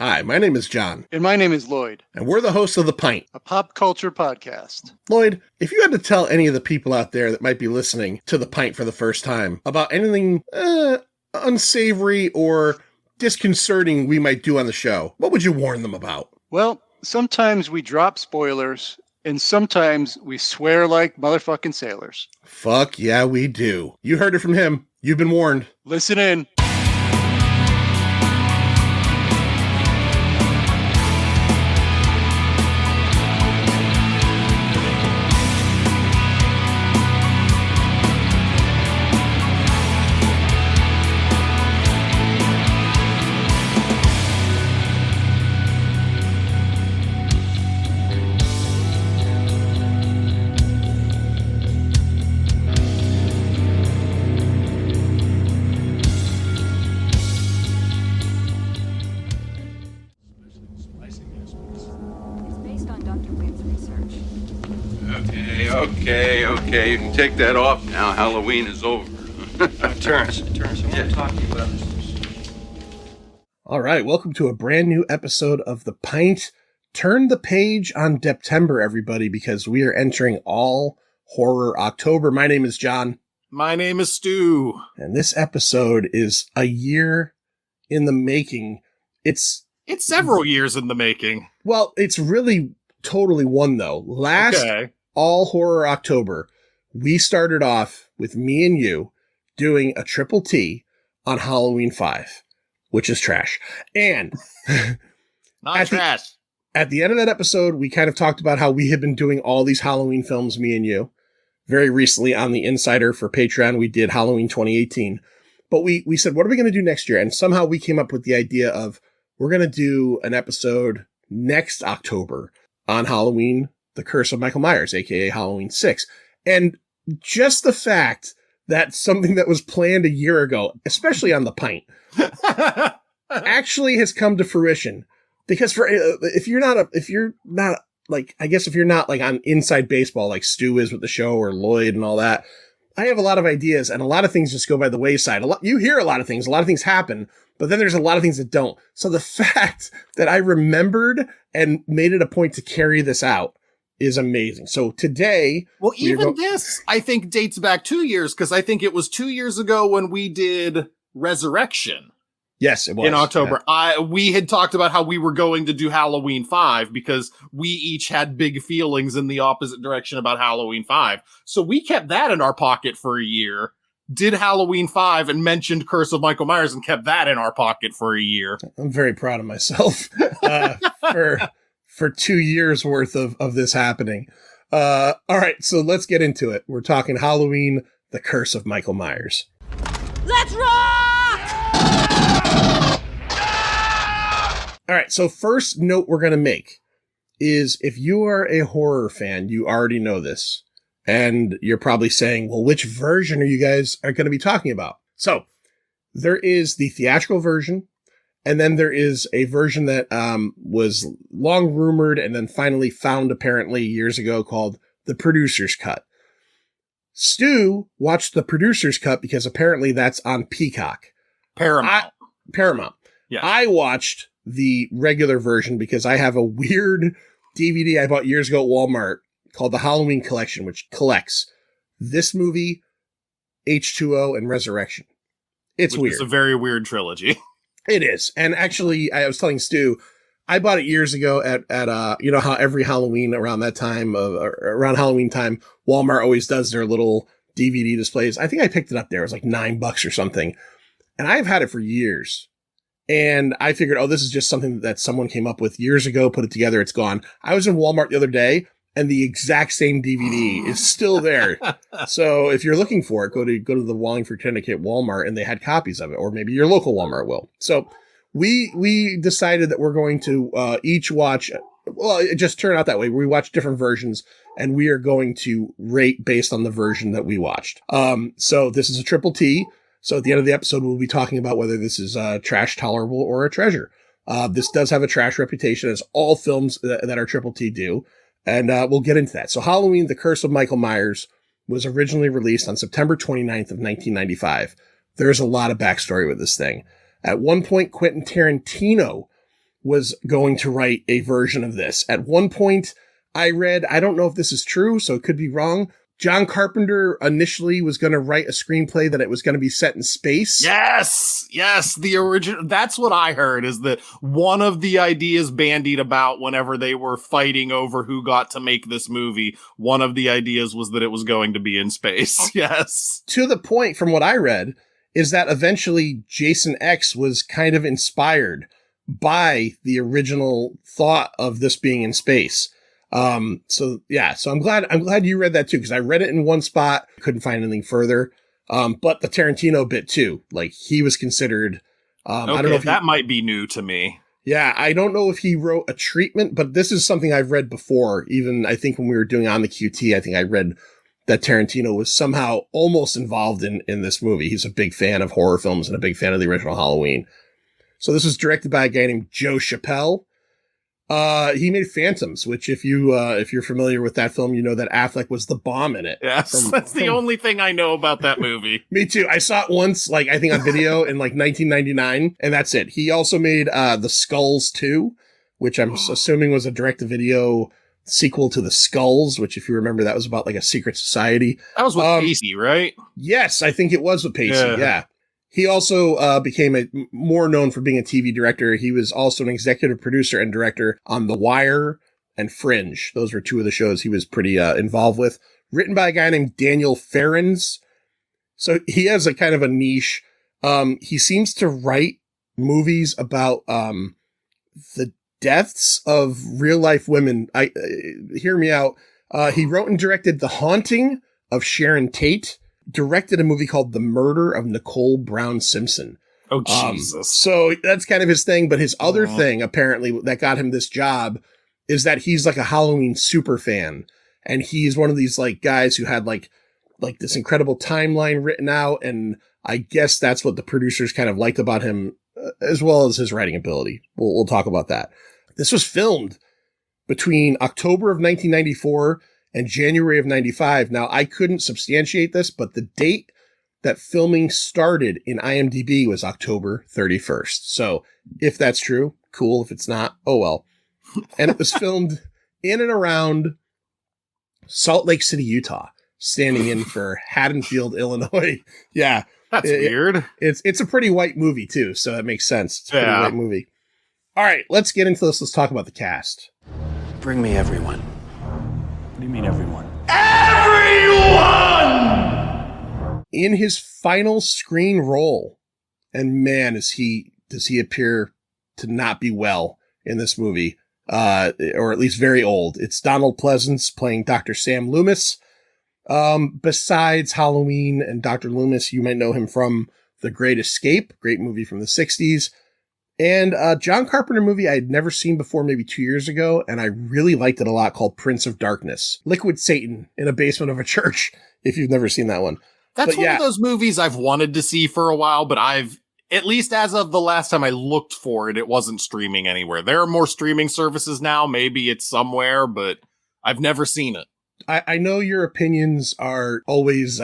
Hi, my name is John. And my name is Lloyd. And we're the hosts of The Pint, a pop culture podcast. Lloyd, if you had to tell any of the people out there that might be listening to The Pint for the first time about anything unsavory or disconcerting we might do on the show, what would you warn them about? Well, sometimes we drop spoilers, and sometimes we swear like motherfucking sailors. Fuck yeah, we do. You heard it from him. You've been warned. Listen in. Okay, you can take that off now. Halloween is over. Terrence, I want to talk to you about this. All right, welcome to a brand new episode of The Pint. Turn the page on September, everybody, because we are entering all horror October. My name is John. My name is Stu. And this episode is a year in the making. It's several years in the making. Well, it's really totally one, though. All Horror October, we started off with me and you doing a triple T on Halloween 5, which is trash. And not trash. At the end of that episode, we kind of talked about how we had been doing all these Halloween films, me and you. Very recently on the Insider for Patreon, we did Halloween 2018. But we said, what are we going to do next year? And somehow we came up with the idea of we're going to do an episode next October on Halloween, The Curse of Michael Myers, aka Halloween 6. And just the fact that something that was planned a year ago, especially on The Pint, actually has come to fruition. Because if you're not on Inside Baseball like Stu is with the show or Lloyd and all that, I have a lot of ideas and a lot of things just go by the wayside. You hear a lot of things happen, but then there's a lot of things that don't. So the fact that I remembered and made it a point to carry this out is amazing. So today... Well, this, I think, dates back 2 years, because I think it was 2 years ago when we did Resurrection. Yes, it was. In October. Yeah. We had talked about how we were going to do Halloween 5, because we each had big feelings in the opposite direction about Halloween 5. So we kept that in our pocket for a year, did Halloween 5, and mentioned Curse of Michael Myers, and kept that in our pocket for a year. I'm very proud of myself for 2 years worth of this happening. All right, so let's get into it. We're talking Halloween, The Curse of Michael Myers. Let's rock! All right, so first note we're going to make is if you are a horror fan, you already know this. And you're probably saying, well, which version are you guys going to be talking about? So there is the theatrical version. And then there is a version that was long rumored and then finally found apparently years ago called the Producer's Cut. Stu watched the Producer's Cut because apparently that's on Peacock. Paramount. Yeah. I watched the regular version because I have a weird DVD I bought years ago at Walmart called the Halloween Collection, which collects this movie, H2O, and Resurrection. It's weird. It's a very weird trilogy. It is. And actually, I was telling Stu, I bought it years ago at you know how every Halloween around that time, around Halloween time, Walmart always does their little DVD displays. I think I picked it up there. It was like $9 or something. And I've had it for years. And I figured, this is just something that someone came up with years ago, put it together, it's gone. I was in Walmart the other day, and the exact same DVD is still there. So if you're looking for it, go to the Wallingford, Connecticut Walmart, and they had copies of it, or maybe your local Walmart will. So we decided that we're going to each watch. Well, it just turned out that way. We watched different versions, and we are going to rate based on the version that we watched. So this is a triple T. So at the end of the episode, we'll be talking about whether this is trash tolerable or a treasure. This does have a trash reputation, as all films that are triple T do. And we'll get into that. So Halloween, The Curse of Michael Myers was originally released on September 29th of 1995. There's a lot of backstory with this thing. At one point, Quentin Tarantino was going to write a version of this. At one point, I read, I don't know if this is true, so it could be wrong, John Carpenter initially was going to write a screenplay that it was going to be set in space. Yes, the original. That's what I heard, is that one of the ideas bandied about whenever they were fighting over who got to make this movie, one of the ideas was that it was going to be in space. Yes. To the point, from what I read, is that eventually Jason X was kind of inspired by the original thought of this being in space. So I'm glad you read that too, because I read it in one spot, couldn't find anything further. But the Tarantino bit too, like he was considered, I don't know if that might be new to me. Yeah, I don't know if he wrote a treatment, but this is something I've read before. Even I think when we were doing On the QT, I think I read that Tarantino was somehow almost involved in this movie. He's a big fan of horror films and a big fan of the original Halloween. So this was directed by a guy named Joe Chappelle. He made Phantoms, which if you're familiar with that film, you know that Affleck was the bomb in it. Yes, that's the only thing I know about that movie. Me too. I saw it once, like I think on video in like 1999, and that's it. He also made The Skulls 2, which I'm assuming was a direct-to-video sequel to The Skulls, which if you remember, that was about like a secret society. That was with Pacey, right? Yes, I think it was with Pacey. Yeah. He also became more known for being a TV director. He was also an executive producer and director on The Wire and Fringe. Those were two of the shows he was pretty involved with. Written by a guy named Daniel Ferrens. So he has a kind of a niche. He seems to write movies about the deaths of real life women. Hear me out. He wrote and directed The Haunting of Sharon Tate. Directed a movie called The Murder of Nicole Brown Simpson. Oh, Jesus. So that's kind of his thing. But his other thing, apparently, that got him this job is that he's like a Halloween super fan. And he's one of these like guys who had like this incredible timeline written out. And I guess that's what the producers kind of liked about him, as well as his writing ability. We'll talk about that. This was filmed between October of 1994 and January of 95. Now, I couldn't substantiate this, but the date that filming started in IMDb was October 31st. So if that's true, cool. If it's not, oh well. And it was filmed in and around Salt Lake City, Utah, standing in for Haddonfield, Illinois. Yeah. That's weird. It's a pretty white movie too, so that makes sense. It's a pretty white movie. All right, let's get into this. Let's talk about the cast. Bring me everyone. What do you mean, everyone? Everyone! In his final screen role, and man, does he appear to not be well in this movie, or at least very old. It's Donald Pleasance playing Dr. Sam Loomis. Besides Halloween and Dr. Loomis, you might know him from The Great Escape, great movie from the 60s. And a John Carpenter movie I had never seen before, maybe 2 years ago, and I really liked it a lot, called Prince of Darkness. Liquid Satan in a basement of a church, if you've never seen that one. That's one of those movies I've wanted to see for a while, but at least as of the last time I looked for it, it wasn't streaming anywhere. There are more streaming services now. Maybe it's somewhere, but I've never seen it. I know your opinions are always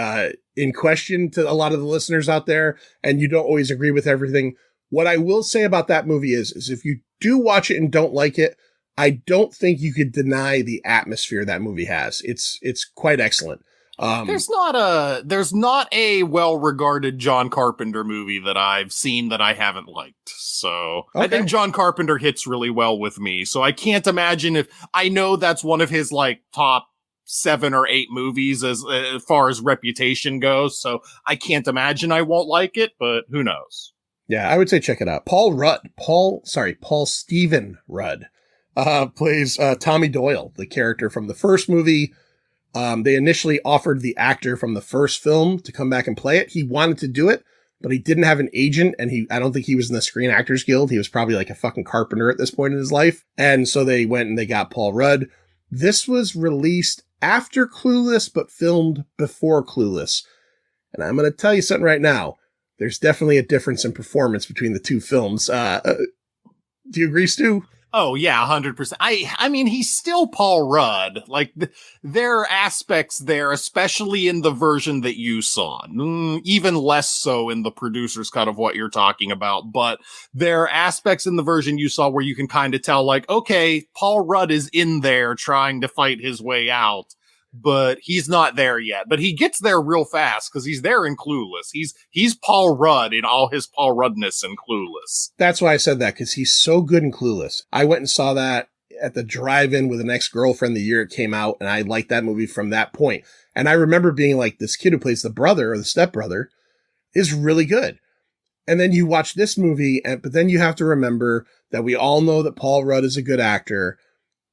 in question to a lot of the listeners out there, and you don't always agree with everything. What I will say about that movie is if you do watch it and don't like it, I don't think you could deny the atmosphere that movie has. It's quite excellent. There's not a well-regarded John Carpenter movie that I've seen that I haven't liked. So I think John Carpenter hits really well with me. So I can't imagine I know that's one of his like top 7 or 8 movies as far as reputation goes. So I can't imagine I won't like it, but who knows? Yeah, I would say check it out. Paul Stephen Rudd, plays Tommy Doyle, the character from the first movie. They initially offered the actor from the first film to come back and play it. He wanted to do it, but he didn't have an agent, and I don't think he was in the Screen Actors Guild. He was probably like a fucking carpenter at this point in his life. And so they went and they got Paul Rudd. This was released after Clueless, but filmed before Clueless. And I'm going to tell you something right now. There's definitely a difference in performance between the two films. Do you agree, Stu? Oh yeah, 100%. I mean, he's still Paul Rudd. Like there are aspects there, especially in the version that you saw. Even less so in the producer's cut of what you're talking about. But there are aspects in the version you saw where you can kind of tell, like, okay, Paul Rudd is in there trying to fight his way out, but he's not there yet. But he gets there real fast because he's there in Clueless. He's Paul Rudd in all his Paul Ruddness in Clueless. That's why I said that, because he's so good in Clueless. I went and saw that at the drive-in with an ex-girlfriend the year it came out, and I liked that movie from that point. And I remember being like, this kid who plays the brother or the stepbrother is really good. And then you watch this movie, but then you have to remember that we all know that Paul Rudd is a good actor.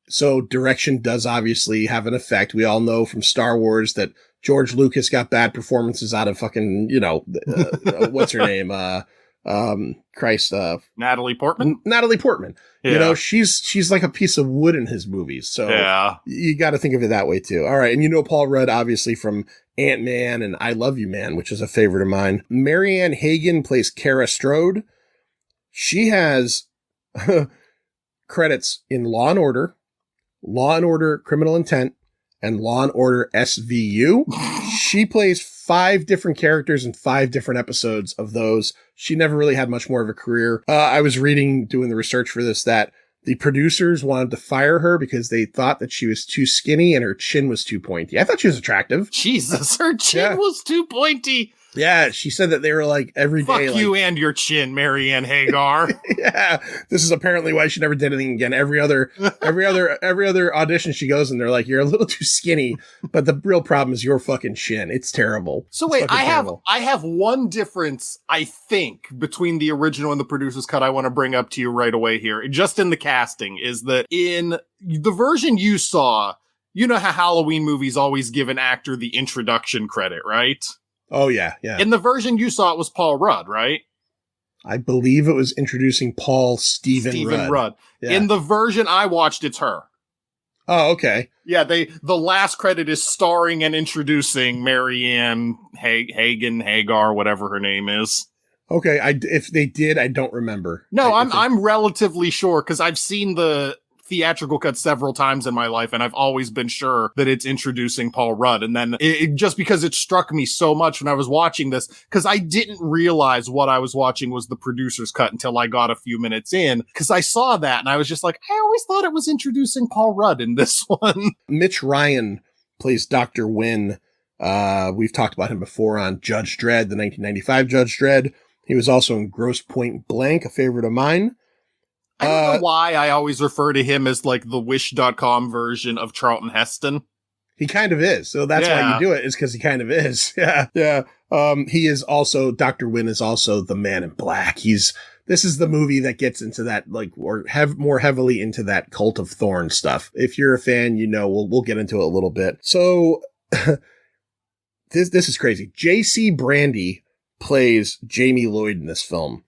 So direction does obviously have an effect. We all know from Star Wars that George Lucas got bad performances out of fucking, what's her name? Natalie Portman? Natalie Portman. Yeah. You know, she's like a piece of wood in his movies. So yeah, you got to think of it that way too. All right. And Paul Rudd, obviously from Ant-Man and I Love You Man, which is a favorite of mine. Marianne Hagan plays Kara Strode. She has credits in Law and Order, Criminal Intent, and Law and Order SVU. She plays 5 different characters in 5 different episodes of those. She never really had much more of a career. I was doing the research for this, that the producers wanted to fire her because they thought that she was too skinny and her chin was too pointy. I thought she was attractive. Jesus, her chin was too pointy. Yeah, she said that they were like every day. Fuck you and your chin, Marianne Hagar. Yeah, this is apparently why she never did anything again. Every other audition she goes in, they're like, "You're a little too skinny," but the real problem is your fucking chin. It's terrible. So wait, I have one difference, I think, between the original and the producer's cut I want to bring up to you right away here, just in the casting, is that in the version you saw, you know how Halloween movies always give an actor the introduction credit, right? Oh, yeah, yeah. In the version you saw, it was Paul Rudd, right? I believe it was introducing Paul Stephen Rudd. Yeah. In the version I watched, it's her. Oh, okay. Yeah, the last credit is starring and introducing Marianne Hagar, whatever her name is. Okay, if they did, I don't remember. No, I'm relatively sure because I've seen the theatrical cut several times in my life, and I've always been sure that it's introducing Paul Rudd. And then it just because it struck me so much when I was watching this, because I didn't realize what I was watching was the producer's cut until I got a few minutes in, because I saw that and I was just like, I always thought it was introducing Paul Rudd in this one. Mitch Ryan plays Dr. Wynn. We've talked about him before on Judge Dredd, the 1995 Judge Dredd. He was also in Grosse Pointe Blank, a favorite of mine. I don't know why I always refer to him as like the Wish.com version of Charlton Heston. He kind of is. So that's why you do it, is because he kind of is. Yeah. Yeah. He is also, Dr. Wynn is also the Man in Black. This is the movie that gets into that, like, or more heavily into that Cult of Thorn stuff. If you're a fan, we'll get into it a little bit. So this is crazy. J.C. Brandy plays Jamie Lloyd in this film.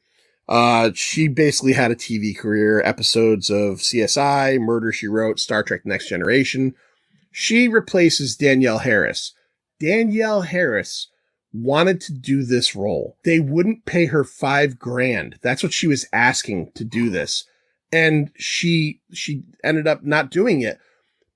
She basically had a TV career, episodes of CSI, Murder, She Wrote, Star Trek Next Generation. She replaces Danielle Harris. Danielle Harris wanted to do this role. They wouldn't pay her $5,000. That's what she was asking to do this. And she ended up not doing it,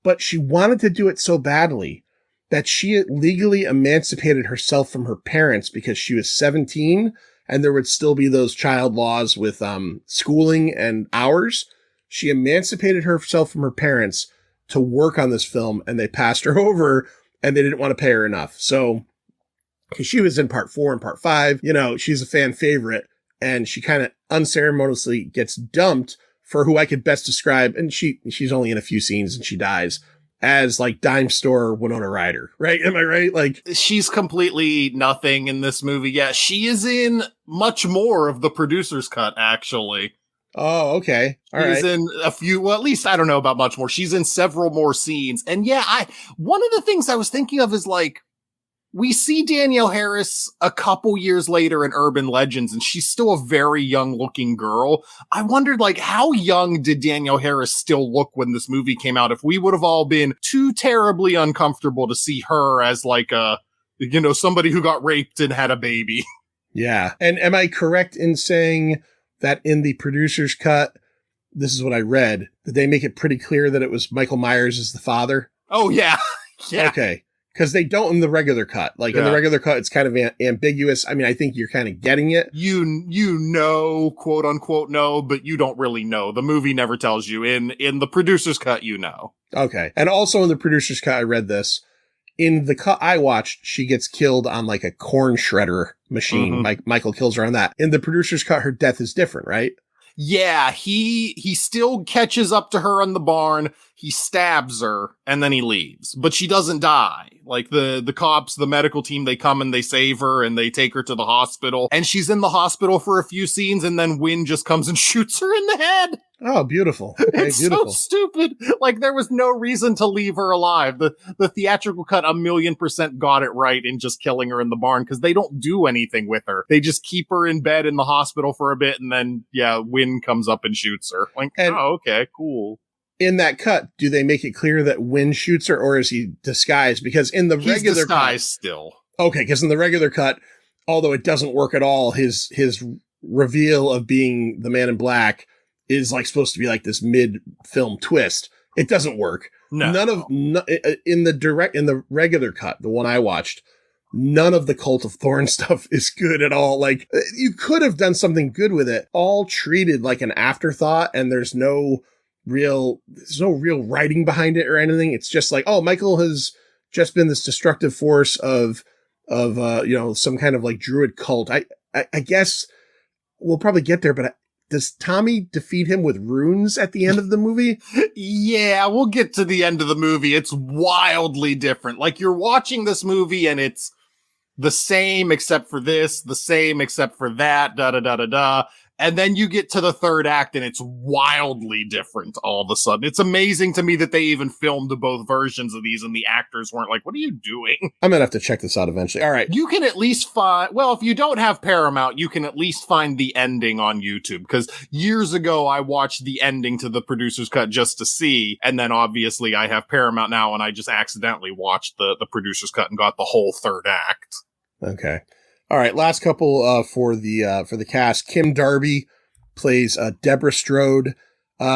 but she wanted to do it so badly that she legally emancipated herself from her parents because she was 17 and there would still be those child laws with schooling and hours. She emancipated herself from her parents to work on this film, and they passed her over and they didn't want to pay her enough. So, because she was in part 4 and part 5, she's a fan favorite, and she kind of unceremoniously gets dumped for who I could best describe, and she's only in a few scenes and she dies, as like dime store Winona Ryder, right? Am I right? Like, she's completely nothing in this movie. Yeah, she is in much more of the producer's cut, actually. Oh, okay. All right. She's in a few, well, at least I don't know about much more. She's in several more scenes. And yeah, one of the things I was thinking of is like, we see Danielle Harris a couple years later in Urban Legends, and she's still a very young looking girl. I wondered, like, how young did Danielle Harris still look when this movie came out? If we would have all been too terribly uncomfortable to see her as like somebody who got raped and had a baby. Yeah. And am I correct in saying that in the producer's cut, this is what I read. Did they make it pretty clear that it was Michael Myers as the father? Oh, yeah. Yeah. Okay. Because they don't in the regular cut. Like in the regular cut, it's kind of ambiguous. I mean, I think you're kind of getting it. You know, quote unquote, no, but you don't really know. The movie never tells you. In the producer's cut, you know. Okay. And also in the producer's cut, I read this. In the cut I watched, she gets killed on like a corn shredder machine. Michael kills her on that. In the producer's cut, her death is different, right? Yeah, he still catches up to her in the barn. He stabs her and then he leaves, but she doesn't die. Like the cops, the medical team, they come and they save her and they take her to the hospital, and she's in the hospital for a few scenes, and then Wynn just comes and shoots her in the head. Oh, beautiful. Okay, it's beautiful. so stupid. Like there was no reason to leave her alive. The theatrical cut 1,000,000% got it right in just killing her in the barn, because they don't do anything with her. They just keep her in bed in the hospital for a bit, and then Wynn comes up and shoots her. Like, oh, okay, cool. In that cut, do they make it clear that Wynn shoots her, or is he disguised? Because in the regular disguised cut, still. Okay, because in the regular cut, although it doesn't work at all, his reveal of being the Man in Black is like supposed to be like this mid-film twist. It doesn't work. No. In the regular cut, the one I watched, none of the Cult of Thorn stuff is good at all. Like, you could have done something good with it, all treated like an afterthought, and there's no real writing behind it or anything. It's just like, oh, Michael has just been this destructive force of some kind of like druid cult. I guess we'll probably get there, but does Tommy defeat him with runes at the end of the movie? Yeah, we'll get to the end of the movie. It's wildly different. Like, you're watching this movie and it's the same except for this, the same except for that, da-da-da-da-da. And then you get to the third act and it's wildly different all of a sudden. It's amazing to me that they even filmed both versions of these and the actors weren't like, what are you doing? I'm going to have to check this out eventually. All right. You can at least find, well, if you don't have Paramount, you can at least find the ending on YouTube. Because years ago, I watched the ending to the producer's cut just to see. And then obviously I have Paramount now and I just accidentally watched the producer's cut and got the whole third act. Okay. All right, last couple for the cast. Kim Darby plays Deborah Strode.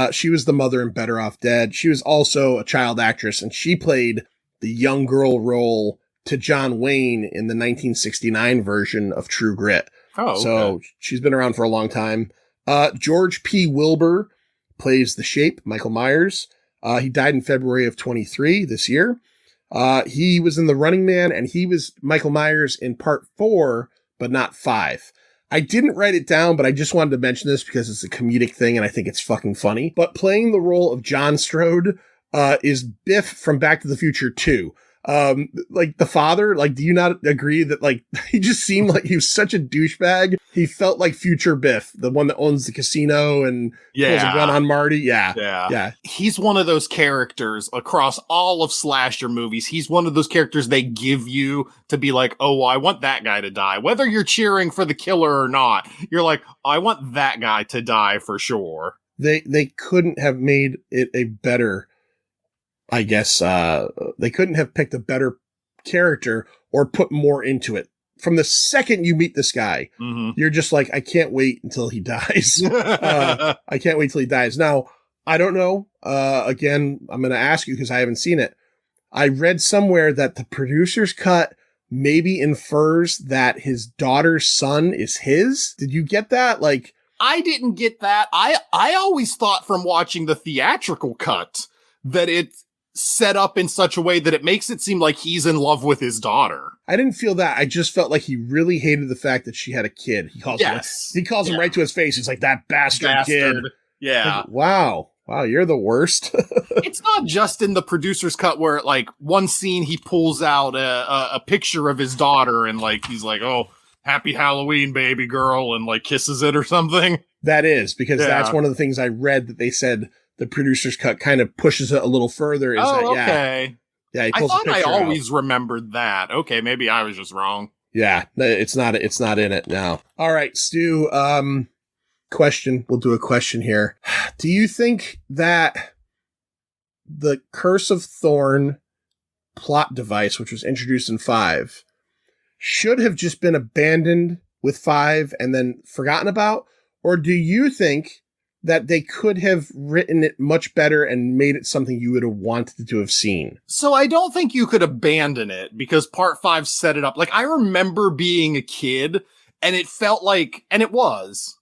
She was the mother in Better Off Dead. She was also a child actress, and she played the young girl role to John Wayne in the 1969 version of True Grit. Oh, okay. So she's been around for a long time. George P. Wilbur plays the Shape, Michael Myers. He died in February of 23 this year. He was in The Running Man, and he was Michael Myers in part 4, but not 5. I didn't write it down, but I just wanted to mention this because it's a comedic thing and I think it's fucking funny. But playing the role of John Strode, is Biff from Back to the Future 2. Like the father, like, do you not agree that like he just seemed like he was such a douchebag? He felt like future Biff, the one that owns the casino and pulls a gun on Marty. Yeah. He's one of those characters across all of slasher movies. He's one of those characters they give you to be like, oh, well, I want that guy to die. Whether you're cheering for the killer or not, you're like, I want that guy to die for sure. They couldn't have made it a better, I guess, they couldn't have picked a better character or put more into it. From the second you meet this guy, you're just like, I can't wait until he dies. I can't wait till he dies. Now, I don't know. Again, I'm going to ask you because I haven't seen it. I read somewhere that the producer's cut maybe infers that his daughter's son is his. Did you get that? Like, I didn't get that. I always thought from watching the theatrical cut that it's set up in such a way that it makes it seem like he's in love with his daughter. I didn't feel that. I just felt like he really hated the fact that she had a kid. He calls him right to his face. He's like, that bastard kid. Yeah. Like, wow, you're the worst. It's not just in the producer's cut where, like, one scene he pulls out a picture of his daughter and, like, he's like, oh, happy Halloween, baby girl, and, like, kisses it or something. That is, because that's one of the things I read that they said the producer's cut kind of pushes it a little further. Okay. Yeah, he I pulls thought I always out. remembered that. Okay, maybe I was just wrong. Yeah, it's not in it now. All right, Stu, question. We'll do a question here. Do you think that the Curse of Thorn plot device, which was introduced in 5, should have just been abandoned with 5 and then forgotten about? Or do you think that they could have written it much better and made it something you would have wanted to have seen. So I don't think you could abandon it because part 5 set it up. Like, I remember being a kid and it felt like, and it was,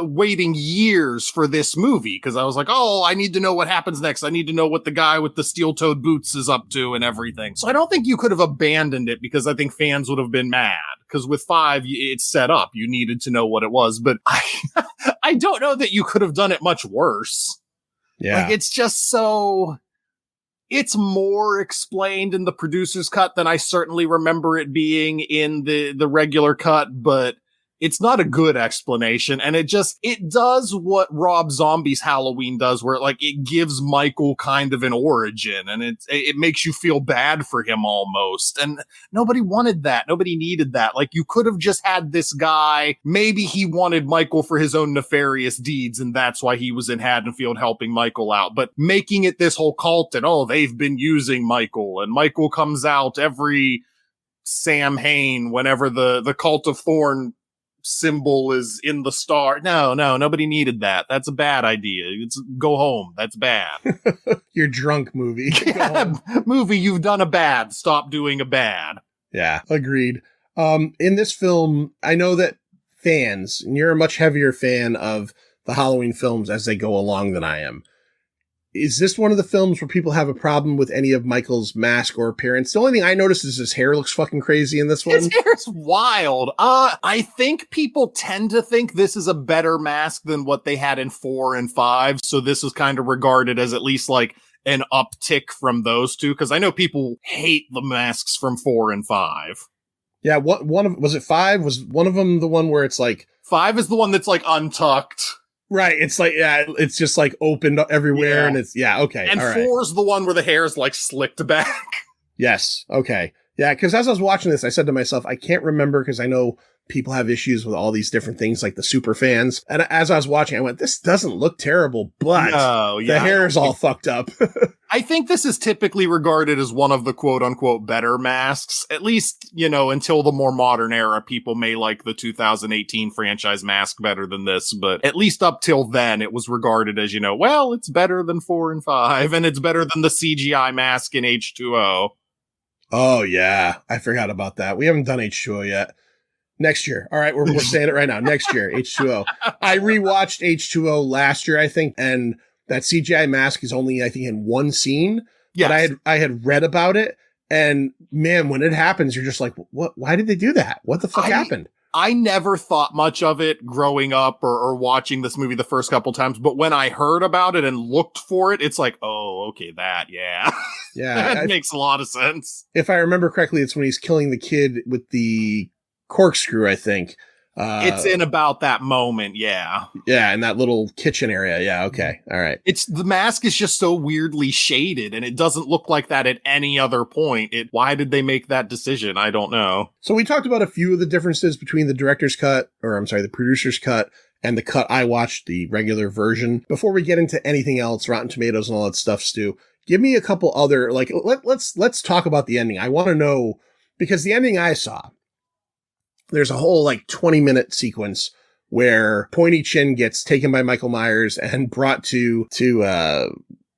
waiting years for this movie because I was like, oh, I need to know what happens next. I need to know what the guy with the steel-toed boots is up to and everything. So I don't think you could have abandoned it because I think fans would have been mad. Because with 5, it's set up. You needed to know what it was. But I don't know that you could have done it much worse. Yeah. Like, it's just so... It's more explained in the producer's cut than I certainly remember it being in the regular cut, but it's not a good explanation. And it does what Rob Zombie's Halloween does, where it gives Michael kind of an origin and it makes you feel bad for him almost. And nobody wanted that. Nobody needed that. Like, you could have just had this guy. Maybe he wanted Michael for his own nefarious deeds. And that's why he was in Haddonfield helping Michael out. But making it this whole cult and, oh, they've been using Michael and Michael comes out every Sam Hain whenever the Cult of Thorn symbol is in the star. No, nobody needed that. That's a bad idea. It's go home. That's bad. Your drunk movie. Movie, you've done a bad. Stop doing a bad. Yeah, agreed. In this film, I know that fans, and you're a much heavier fan of the Halloween films as they go along than I am. Is this one of the films where people have a problem with any of Michael's mask or appearance? The only thing I noticed is his hair looks fucking crazy in this one. His hair's wild. I think people tend to think this is a better mask than what they had in 4 and 5. So this is kind of regarded as at least like an uptick from those two. Cause I know people hate the masks from 4 and 5. Yeah. Was it 5? Was one of them the one where it's like 5 is the one that's like untucked. Right. It's like, yeah, it's just like opened up everywhere. Yeah. And it's, yeah. Okay. And all right. 4 is the one where the hair is like slicked back. Yes. Okay. Yeah. Cause as I was watching this, I said to myself, I can't remember because I know people have issues with all these different things like the super fans. And as I was watching, I went, this doesn't look terrible, but the hair is all fucked up. I think this is typically regarded as one of the quote unquote better masks, at least, until the more modern era. People may like the 2018 franchise mask better than this, but at least up till then, it was regarded as, well, it's better than 4 and 5, and it's better than the CGI mask in H2O. Oh, yeah. I forgot about that. We haven't done H2O yet. Next year. All right. We're saying it right now. Next year, H2O. I rewatched H2O last year, I think, and that CGI mask is only, I think, in one scene. Yes. But I had read about it, and man, when it happens, you're just like, what? Why did they do that? What the fuck happened? I never thought much of it growing up or watching this movie the first couple times, but when I heard about it and looked for it, it's like, oh, okay, yeah. Yeah. That makes a lot of sense. If I remember correctly, it's when he's killing the kid with the corkscrew, I think. It's in about that moment, yeah. Yeah, in that little kitchen area. Yeah, okay. All right. The mask is just so weirdly shaded, and it doesn't look like that at any other point. Why did they make that decision? I don't know. So we talked about a few of the differences between the the producer's cut and the cut I watched, the regular version. Before we get into anything else, Rotten Tomatoes and all that stuff, Stu, give me a couple other, let's talk about the ending. I want to know, because the ending I saw, there's a whole 20-minute sequence where Pointy Chin gets taken by Michael Myers and brought to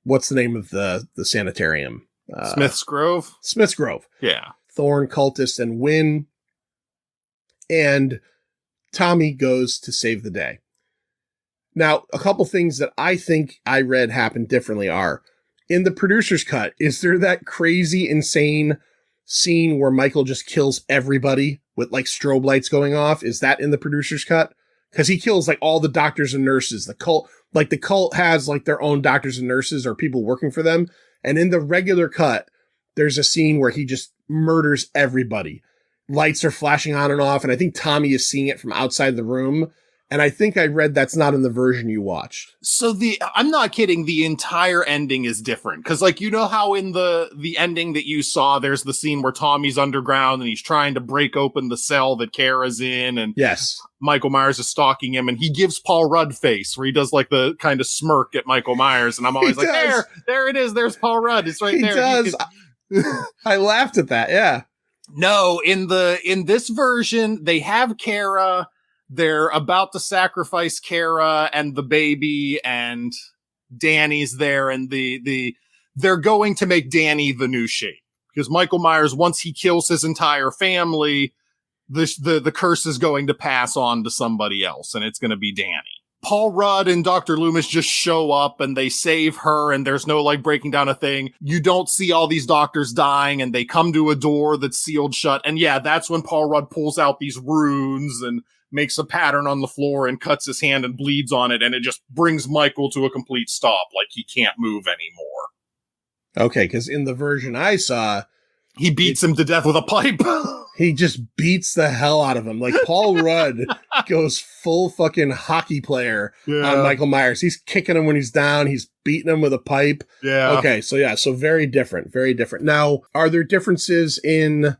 what's the name of the sanitarium? Smith's Grove? Smith's Grove. Yeah. Thorn, Cultist, and Wynn. And Tommy goes to save the day. Now, a couple things that I think I read happened differently are, in the producer's cut, is there that crazy, insane scene where Michael just kills everybody with strobe lights going off? Is that in the producer's cut? Because he kills all the doctors and nurses. The cult has their own doctors and nurses or people working for them. And in the regular cut, there's a scene where he just murders everybody. Lights are flashing on and off. And I think Tommy is seeing it from outside the room. And I think I read that's not in the version you watched. So I'm not kidding. The entire ending is different. Cause how in the ending that you saw, there's the scene where Tommy's underground and he's trying to break open the cell that Kara's in. And yes, Michael Myers is stalking him and he gives Paul Rudd face where he does the kind of smirk at Michael Myers. And I'm always there it is. There's Paul Rudd. It's right there. He does. I laughed at that. Yeah. No, in this version, they have Kara. they're about to sacrifice Kara and the baby, and Danny's there, and they're going to make Danny the new Shape. Because Michael Myers, once he kills his entire family, the curse is going to pass on to somebody else, and it's going to be Danny. Paul Rudd and Dr. Loomis just show up and they save her, and there's no like breaking down a thing. You don't see all these doctors dying, and they come to a door that's sealed shut. And yeah, that's when Paul Rudd pulls out these runes and makes a pattern on the floor and cuts his hand and bleeds on it. And it just brings Michael to a complete stop. Like he can't move anymore. Okay. Cause in the version I saw, he beats him to death with a pipe. He just beats the hell out of him. Like Paul Rudd goes full fucking hockey player on Michael Myers. He's kicking him when he's down. He's beating him with a pipe. Yeah. Okay. So yeah. So very different. Very different. Now, are there differences in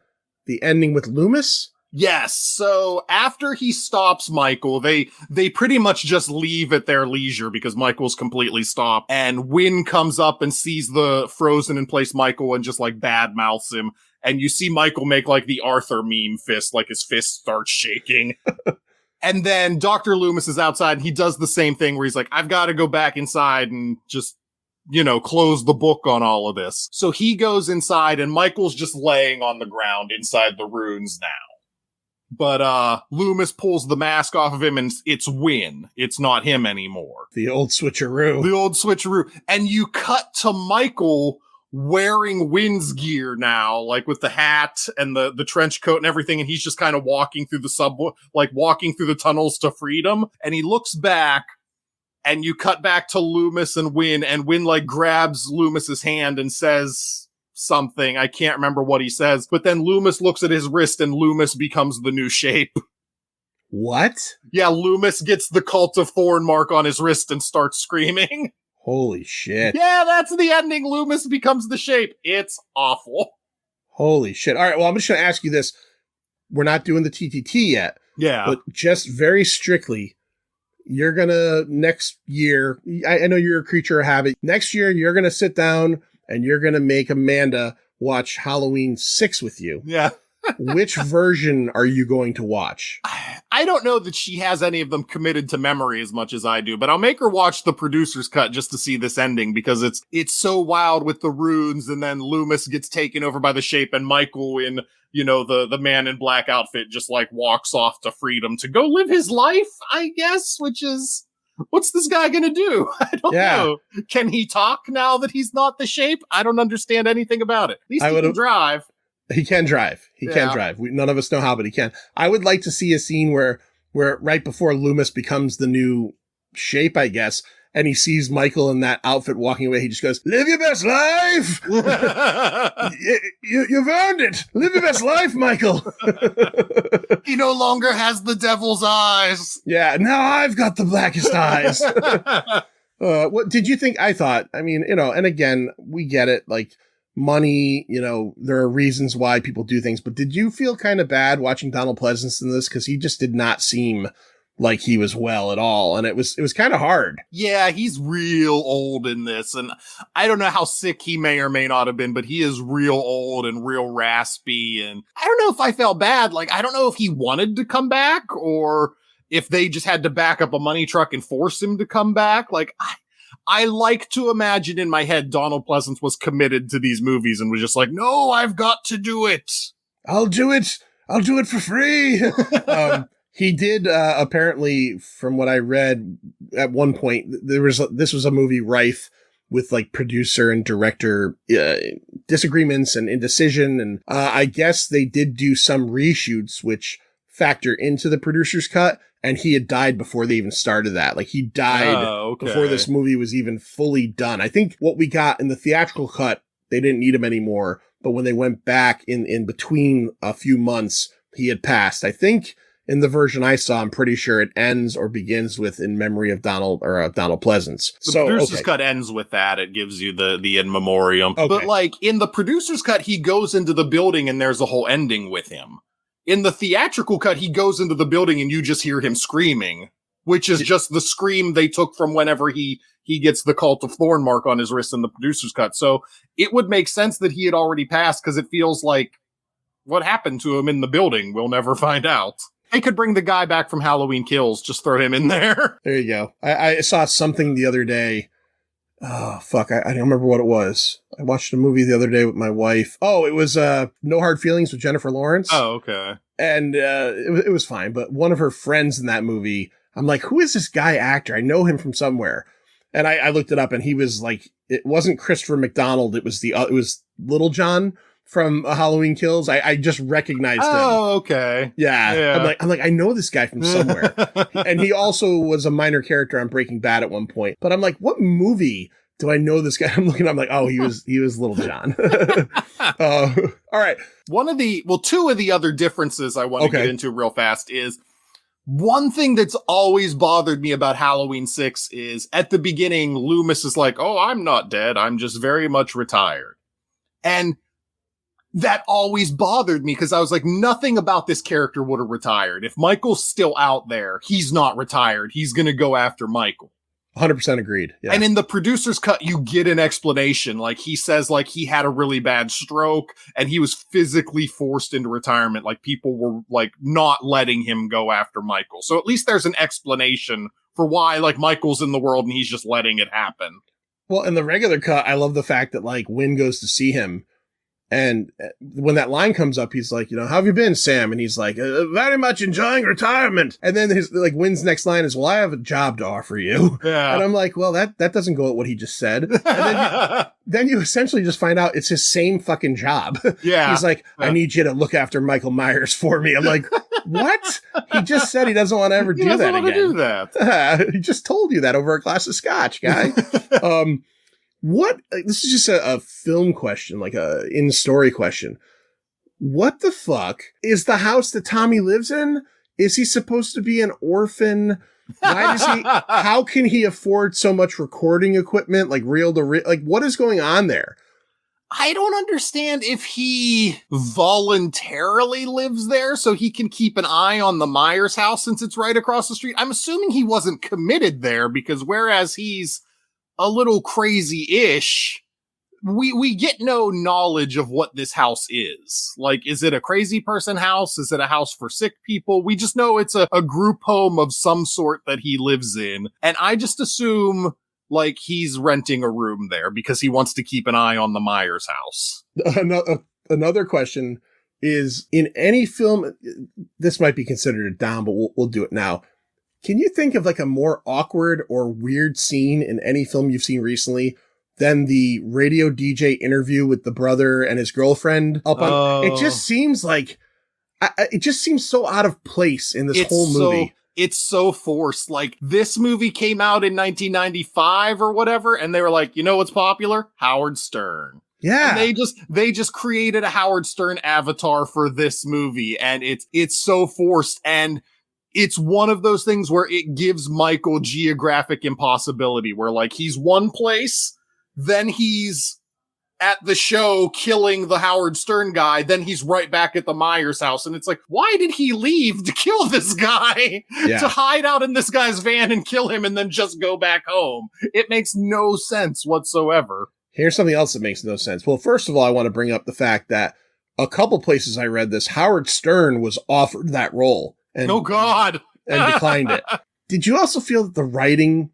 the ending with Loomis? Yes. So after he stops Michael, they pretty much just leave at their leisure because Michael's completely stopped. And Wynn comes up and sees the frozen in place Michael and just like bad mouths him. And you see Michael make like the Arthur meme fist, like his fist starts shaking. And then Dr. Loomis is outside and he does the same thing where he's like, I've got to go back inside and just, close the book on all of this. So he goes inside and Michael's just laying on the ground inside the ruins now. But Loomis pulls the mask off of him and it's Wynn. It's not him anymore. The old switcheroo. And you cut to Michael wearing Wynn's gear now, like with the hat and the trench coat and everything, and he's just kind of walking through the subway, like walking through the tunnels to freedom. And he looks back, and you cut back to Loomis and Wynn like grabs Loomis's hand and says something. I can't remember what he says, but then Loomis looks at his wrist and Loomis becomes the new Shape. What? Yeah, Loomis gets the Cult of Thorn mark on his wrist and starts screaming. Holy shit. Yeah, that's the ending. Loomis becomes the Shape. It's awful. Holy shit. All right, well, I'm just going to ask you this. We're not doing the TTT yet. Yeah. But just very strictly, you're going to next year, I know you're a creature of habit. Next year, you're going to sit down and you're going to make Amanda watch Halloween 6 with you. Yeah. Which version are you going to watch? I don't know that she has any of them committed to memory as much as I do, but I'll make her watch the producer's cut just to see this ending because it's so wild with the runes, and then Loomis gets taken over by the Shape, and Michael in, the man in black outfit just like walks off to freedom to go live his life, I guess, which is, what's this guy gonna do? I don't know. Can he talk now that he's not the Shape? I don't understand anything about it. At least he can drive. He can drive. He can drive. None of us know how, but he can. I would like to see a scene where right before Loomis becomes the new Shape, I guess, and he sees Michael in that outfit walking away, he just goes, "Live your best life! You've earned it! Live your best life, Michael!" He no longer has the devil's eyes. Yeah, now I've got the blackest eyes. What did you think? I thought, I mean, and again, we get it, like, money, there are reasons why people do things, but did you feel kind of bad watching Donald Pleasance in this? Because he just did not seem like he was well at all, and it was kind of hard. Yeah, he's real old in this, and I don't know how sick he may or may not have been, but he is real old and real raspy, and I don't know if I felt bad. Like, I don't know if he wanted to come back, or if they just had to back up a money truck and force him to come back. Like, I like to imagine in my head Donald Pleasance was committed to these movies and was just like, no, I've got to do it. I'll do it for free. He did, apparently, from what I read at one point, this was a movie rife with like producer and director disagreements and indecision. And I guess they did do some reshoots, which factor into the producer's cut. And he had died before they even started that. Like, he died before this movie was even fully done. I think what we got in the theatrical cut, they didn't need him anymore. But when they went back in between a few months, he had passed. I think in the version I saw, I'm pretty sure it ends or begins with "in memory of Donald" or Donald Pleasance. The producer's cut ends with that. It gives you the in memoriam. Okay. But like in the producer's cut, he goes into the building and there's a whole ending with him. In the theatrical cut, he goes into the building and you just hear him screaming, which is just the scream they took from whenever he gets the Cult of Thorn mark on his wrist in the producer's cut. So it would make sense that he had already passed because it feels like what happened to him in the building, we'll never find out. They could bring the guy back from Halloween Kills. Just throw him in there. There you go. I saw something the other day. Oh, fuck. I don't remember what it was. I watched a movie the other day with my wife. Oh, it was No Hard Feelings with Jennifer Lawrence. Oh, okay. And it was fine. But one of her friends in that movie, I'm like, who is this guy actor? I know him from somewhere. And I looked it up, and he was like, it wasn't Christopher McDonald. It was it was Little John from Halloween Kills. I just recognized him. Oh, okay. Yeah. I'm like, I know this guy from somewhere. And he also was a minor character on Breaking Bad at one point. But I'm like, what movie do I know this guy? I'm like, oh, he was Little John. All right. Two of the other differences I want to get into real fast is one thing that's always bothered me about Halloween 6 is at the beginning, Loomis is like, oh, I'm not dead. I'm just very much retired. And that always bothered me because I was like, nothing about this character would have retired. If Michael's still out there, he's not retired. He's going to go after Michael. 100% agreed. Yeah. And in the producer's cut, you get an explanation. Like he says, like he had a really bad stroke and he was physically forced into retirement. Like people were like not letting him go after Michael. So at least there's an explanation for why like Michael's in the world and he's just letting it happen. Well, in the regular cut, I love the fact that like Wynn goes to see him. And when that line comes up, he's like, how have you been, Sam? And he's like, very much enjoying retirement. And then his like Wynn's next line is, well, I have a job to offer you. Yeah. And I'm like, well, that doesn't go with what he just said. And then you essentially just find out it's his same fucking job. Yeah. He's like, I need you to look after Michael Myers for me. I'm like, what? He just said he doesn't want to ever do that again. Do that. He just told you that over a glass of scotch, guy. This is just a film question, like a in-story question. What the fuck is the house that Tommy lives in? Is he supposed to be an orphan? Why does he, how can he afford so much recording equipment, like reel to reel? Like, what is going on there? I don't understand if he voluntarily lives there so he can keep an eye on the Myers house since it's right across the street. I'm assuming he wasn't committed there because whereas he's a little crazy-ish, we get no knowledge of what this house is. Like, is it a crazy person house? Is it a house for sick people? We just know it's a group home of some sort that he lives in. And I just assume, like, he's renting a room there because he wants to keep an eye on the Myers house. Another question is, in any film, this might be considered a down, but we'll do it now. Can you think of like a more awkward or weird scene in any film you've seen recently than the radio DJ interview with the brother and his girlfriend up on? It just seems like, it just seems so out of place in this whole movie. It's so forced. Like, this movie came out in 1995 or whatever, and they were like, you know what's popular? Howard Stern. Yeah. And they just created a Howard Stern avatar for this movie, and it's so forced, and it's one of those things where it gives Michael geographic impossibility, where like he's one place, then he's at the show killing the Howard Stern guy, then he's right back at the Myers house. And it's like, why did he leave to kill this guy? Yeah. To hide out in this guy's van and kill him and then just go back home? It makes no sense whatsoever. Here's something else that makes no sense. Well, first of all, I want to bring up the fact that a couple places I read this, Howard Stern was offered that role. And, oh, God. And declined it. Did you also feel that the writing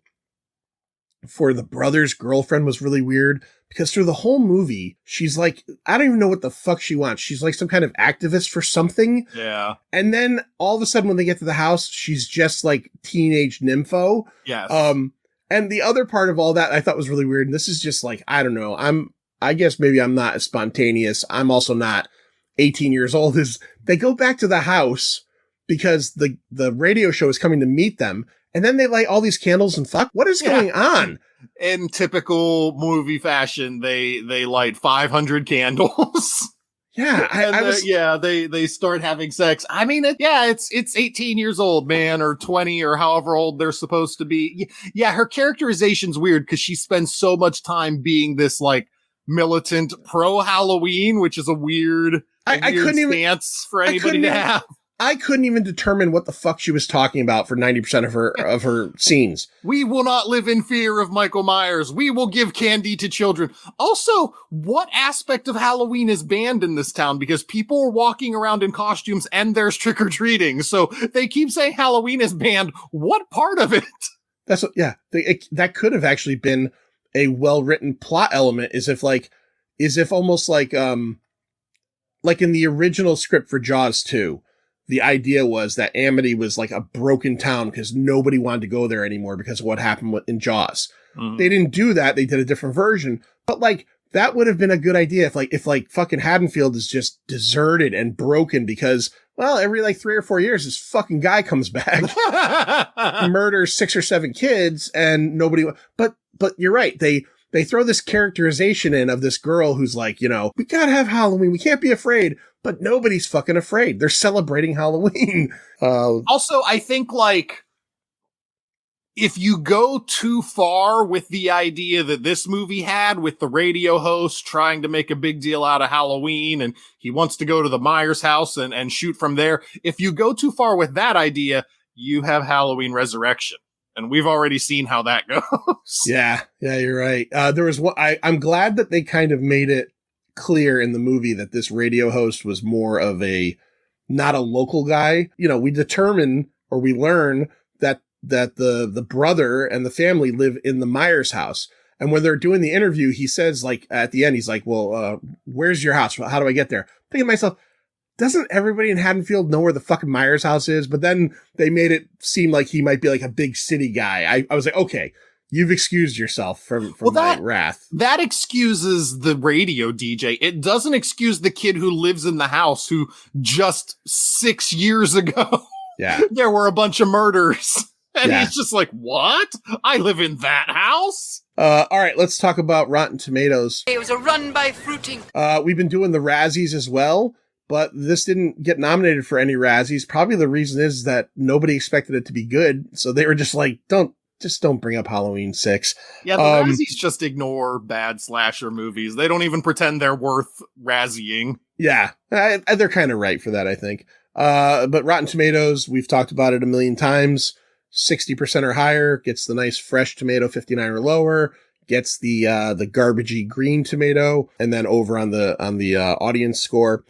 for the brother's girlfriend was really weird? Because through the whole movie, she's like, I don't even know what the fuck she wants. She's like some kind of activist for something. Yeah. And then all of a sudden when they get to the house, she's just like teenage nympho. Yes. And the other part of all that I thought was really weird. And this is just like, I don't know. I guess maybe I'm not as spontaneous. I'm also not 18 years old. Is they go back to the house because the radio show is coming to meet them. And then they light all these candles and fuck. What is going on? In typical movie fashion, they light 500 candles. Yeah. They start having sex. I mean, it's 18 years old, man, or 20 or however old they're supposed to be. Yeah, her characterization's weird because she spends so much time being this like militant pro Halloween, which is a weird stance for anybody to have. I couldn't even determine what the fuck she was talking about for 90% of her scenes. We will not live in fear of Michael Myers. We will give candy to children. Also, what aspect of Halloween is banned in this town? Because people are walking around in costumes and there's trick-or-treating. So they keep saying Halloween is banned. What part of it? That's what, yeah. That could have actually been a well-written plot element, is if almost like in the original script for Jaws 2, the idea was that Amity was like a broken town because nobody wanted to go there anymore because of what happened in Jaws. Mm. They didn't do that. They did a different version. But like, that would have been a good idea if fucking Haddonfield is just deserted and broken because, well, every like 3 or 4 years, this fucking guy comes back, murders 6 or 7 kids, and nobody. But you're right. They throw this characterization in of this girl who's like, we gotta have Halloween. We can't be afraid. But nobody's fucking afraid. They're celebrating Halloween. Also, I think like, if you go too far with the idea that this movie had with the radio host trying to make a big deal out of Halloween and he wants to go to the Myers house and shoot from there. If you go too far with that idea, you have Halloween Resurrection. And we've already seen how that goes. Yeah, you're right. There was one, I'm glad that they kind of made it clear in the movie that this radio host was more of not a local guy. We learn that the brother and the family live in the Myers house. And when they're doing the interview, he says, like, at the end, he's like, well, where's your house? How do I get there? Thinking to myself, doesn't everybody in Haddonfield know where the fucking Myers house is? But then they made it seem like he might be like a big city guy. I was like, okay, you've excused yourself from my wrath. That excuses the radio DJ. It doesn't excuse the kid who lives in the house who just 6 years ago, there were a bunch of murders. And he's just like, what? I live in that house? All right, let's talk about Rotten Tomatoes. It was a run by fruiting. We've been doing the Razzies as well, but this didn't get nominated for any Razzies. Probably the reason is that nobody expected it to be good. So they were just like, don't bring up Halloween 6. Yeah, the Razzies just ignore bad slasher movies. They don't even pretend they're worth Razzying. Yeah, they're kind of right for that, I think. But Rotten Tomatoes, we've talked about it a million times. 60% or higher gets the nice fresh tomato, 59 or lower, gets the garbagey green tomato, and then over on the audience score,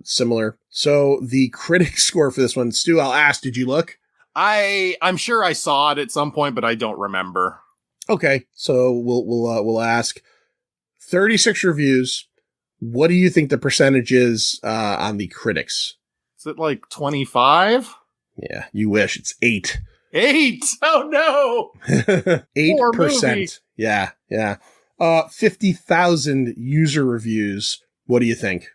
similar. So the critic score for this one, Stu, I'll ask, did you look? I'm sure I saw it at some point, but I don't remember. Okay, so we'll ask. 36 reviews. What do you think the percentage is on the critics? Is it like 25? Yeah, you wish. It's 8. 8? Oh no! 8%. Yeah. 50,000 user reviews. What do you think?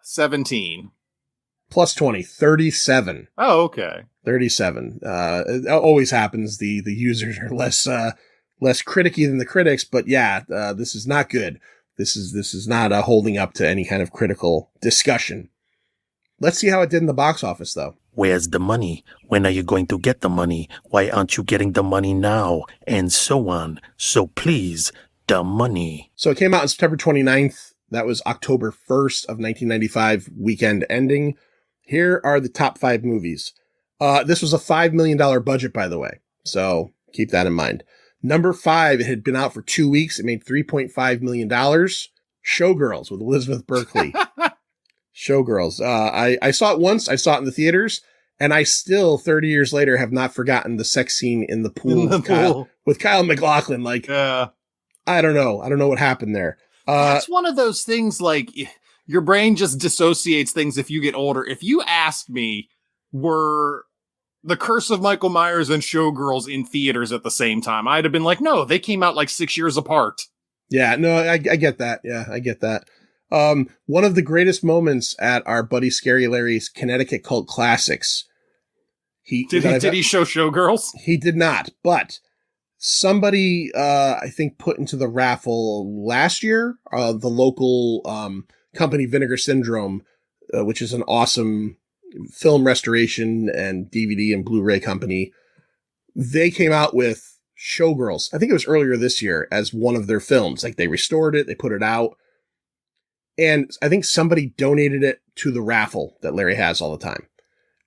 17. Plus 20, 37. Oh, okay. 37. It always happens. The users are less criticky than the critics, but yeah, this is not good. This is not holding up to any kind of critical discussion. Let's see how it did in the box office, though. Where's the money? When are you going to get the money? Why aren't you getting the money now? And so on. So please, the money. So it came out on September 29th. That was October 1st of 1995, weekend ending. Here are the top 5 movies. This was a $5 million budget, by the way. So keep that in mind. Number 5, it had been out for 2 weeks. It made $3.5 million. Showgirls with Elizabeth Berkley. Showgirls. I saw it once. I saw it in the theaters. And I still, 30 years later, have not forgotten the sex scene in the pool, with Kyle MacLachlan. Like, I don't know. I don't know what happened there. That's one of those things, like, your brain just dissociates things if you get older. If you asked me, were The Curse of Michael Myers and Showgirls in theaters at the same time, I'd have been like, no, they came out like 6 years apart. Yeah, no, I get that. Yeah, I get that. One of the greatest moments at our buddy Scary Larry's Connecticut Cult Classics. Did he show Showgirls? He did not, but somebody, I think, put into the raffle last year, the local company Vinegar Syndrome, which is an awesome film restoration and DVD and Blu-ray company. They came out with Showgirls, I think it was earlier this year, as one of their films. Like, they restored it, they put it out, and I think somebody donated it to the raffle that Larry has all the time.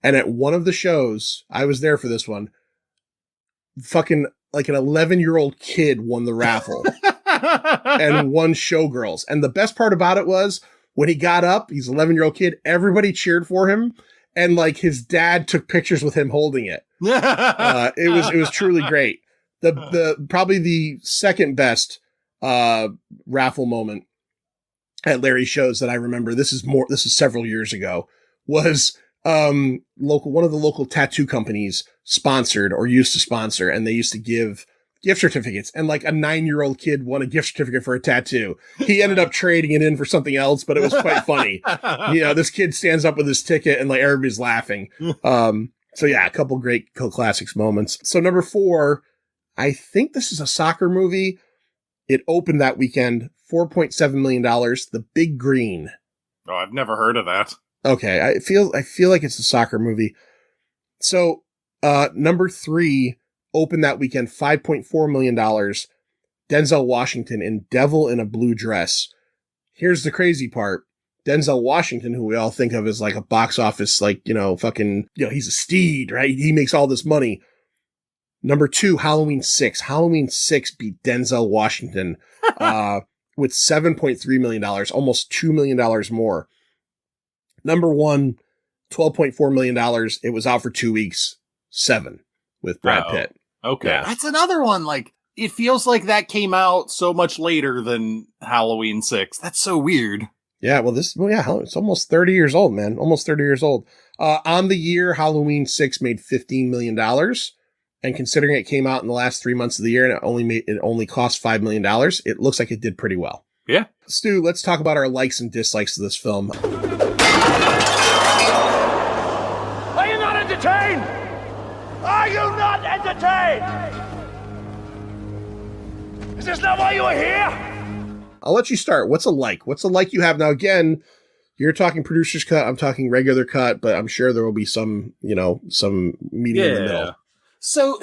And at one of the shows, I was there for this one, fucking like an 11-year-old kid won the raffle and won Showgirls. And the best part about it was when he got up, he's an 11-year-old kid, everybody cheered for him. And like his dad took pictures with him holding it. It was truly great. The probably the second best raffle moment at Larry's shows that I remember, this is several years ago, was one of the local tattoo companies sponsored or used to sponsor, and they used to give gift certificates, and like a 9-year-old kid won a gift certificate for a tattoo. He ended up trading it in for something else, but it was quite funny. This kid stands up with his ticket and like everybody's laughing. So yeah, a couple great classics moments. So number 4, I think this is a soccer movie. It opened that weekend, $4.7 million, The Big Green. Oh, I've never heard of that. Okay. I feel like it's a soccer movie. So, number 3 opened that weekend, $5.4 million. Denzel Washington in Devil in a Blue Dress. Here's the crazy part. Denzel Washington, who we all think of as like a box office, like, he's a steed, right? He makes all this money. Number 2, Halloween 6. Halloween 6 beat Denzel Washington, with $7.3 million, almost $2 million more. Number 1, $12.4 million. It was out for 2 weeks, 7 with Brad Pitt. Okay. Yeah. That's another one. Like, it feels like that came out so much later than Halloween 6. That's so weird. Yeah. Well, it's almost 30 years old, man. Almost 30 years old. On the year, Halloween 6 made $15 million. And considering it came out in the last 3 months of the year and it only cost $5 million, it looks like it did pretty well. Yeah. Stu, let's talk about our likes and dislikes of this film. Are you not entertained? Are you not entertained? Is this not why you are here? I'll let you start. What's a like? What's a like you have? Now, again, you're talking producer's cut. I'm talking regular cut, but I'm sure there will be some medium in the middle. So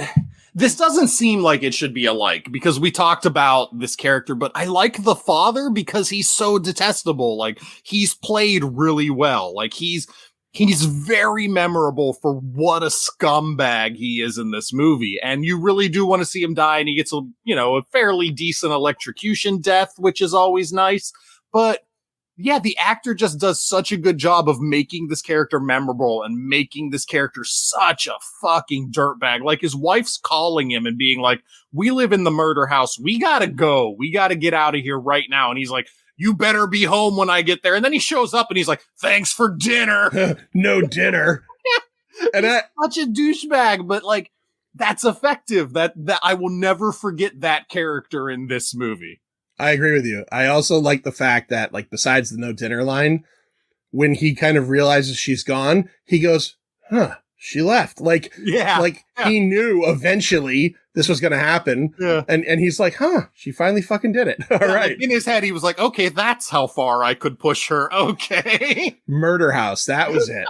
this doesn't seem like it should be a like, because we talked about this character, but I like the father because he's so detestable. Like, he's played really well. Like, he's very memorable for what a scumbag he is in this movie. And you really do want to see him die. And he gets a fairly decent electrocution death, which is always nice. But yeah, the actor just does such a good job of making this character memorable and making this character such a fucking dirtbag. Like, his wife's calling him and being like, we live in the murder house. We gotta go. We gotta get out of here right now. And he's like, you better be home when I get there. And then he shows up and he's like, thanks for dinner. No dinner. And he's such a douchebag, but like, that's effective. That I will never forget that character in this movie. I agree with you. I also like the fact that, like, besides the no dinner line, when he kind of realizes she's gone, he goes, she left. Like, he knew eventually this was going to happen. Yeah. And he's like, she finally fucking did it. All right. Like, in his head, he was like, okay, that's how far I could push her. Okay. Murder house. That was it.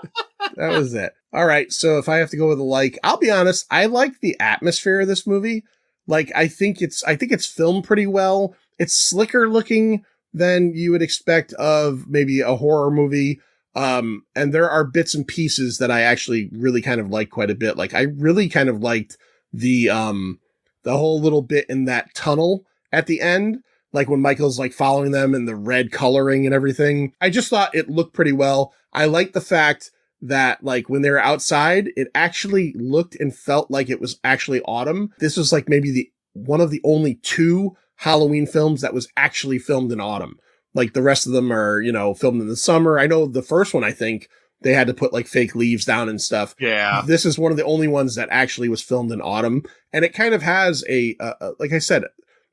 That was it. All right. So if I have to go with a like, I'll be honest. I like the atmosphere of this movie. Like, I think it's filmed pretty well. It's slicker looking than you would expect of maybe a horror movie. And there are bits and pieces that I actually really kind of like quite a bit. Like, I really kind of liked the whole little bit in that tunnel at the end, like when Michael's like following them and the red coloring and everything. I just thought it looked pretty well. I like the fact that, like, when they were outside, it actually looked and felt like it was actually autumn. This was like maybe one of the only 2 Halloween films that was actually filmed in autumn. Like, the rest of them are, filmed in the summer. I know the first one, I think they had to put like fake leaves down and stuff. Yeah. This is one of the only ones that actually was filmed in autumn. And it kind of has like I said,